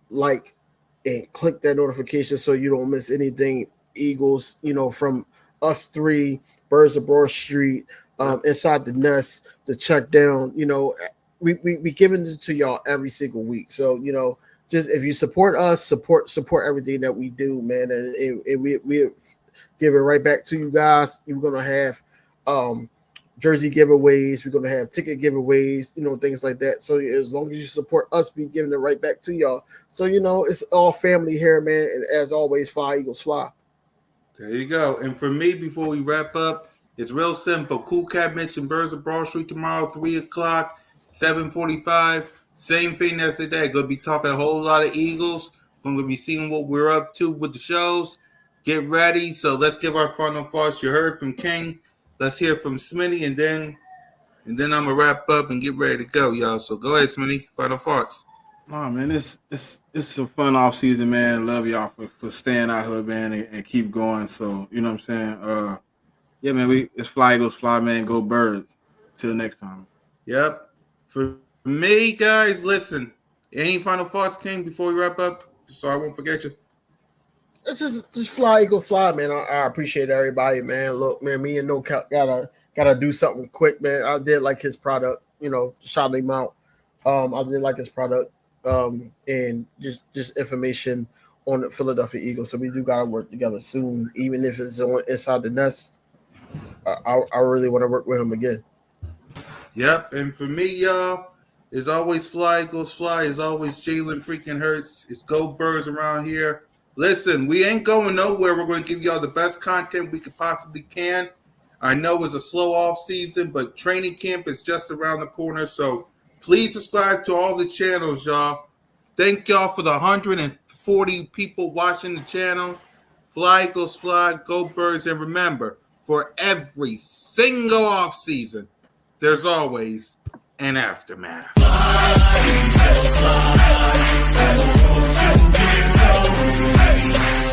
[SPEAKER 4] like, and click that notification so you don't miss anything Eagles. From us 3, Birds of Broad Street, Inside the Nest, the check down. We giving it to y'all every single week. So just if you support us, support everything that we do, man, and we give it right back to you guys. We're gonna have jersey giveaways. We're gonna have ticket giveaways. Things like that. So as long as you support us, we giving it right back to y'all. So it's all family here, man. And as always, fly Eagles fly.
[SPEAKER 2] There you go. And for me, before we wrap up, it's real simple. Cool Cat mentioned Birds of Broad Street tomorrow, 3 o'clock, 7:45. Same thing as today. Going to be talking a whole lot of Eagles. Going to be seeing what we're up to with the shows. Get ready. So let's give our final thoughts. You heard from King. Let's hear from Smitty, and then I'm gonna wrap up and get ready to go, y'all. So go ahead, Smitty. Final thoughts.
[SPEAKER 1] Oh man, it's a fun off season, man. Love y'all for staying out here, man, and keep going. So what I'm saying. Yeah, man, it's fly Eagles fly, man. Go Birds. Till next time.
[SPEAKER 2] Yep. For me, guys, listen. Any final thoughts, King, before we wrap up? So I won't forget you.
[SPEAKER 4] It's just fly Eagles fly, man. I appreciate everybody, man. Look, man, me and No Cap gotta do something quick, man. I did like his product, shout him out. I did like his product, and just information on the Philadelphia Eagles. So we do gotta work together soon, even if it's on Inside the Nest. I really want to work with him again.
[SPEAKER 2] Yep, and for me, y'all, it's always fly Eagles fly. It's always Jalen freaking Hurts. It's go Birds around here. Listen, we ain't going nowhere. We're going to give y'all the best content we could possibly can. I know it's a slow off season, but training camp is just around the corner. So please subscribe to all the channels, y'all. Thank y'all for the 140 people watching the channel. Fly Eagles fly, go Birds, and remember, for every single offseason, there's always an aftermath.
[SPEAKER 5] Just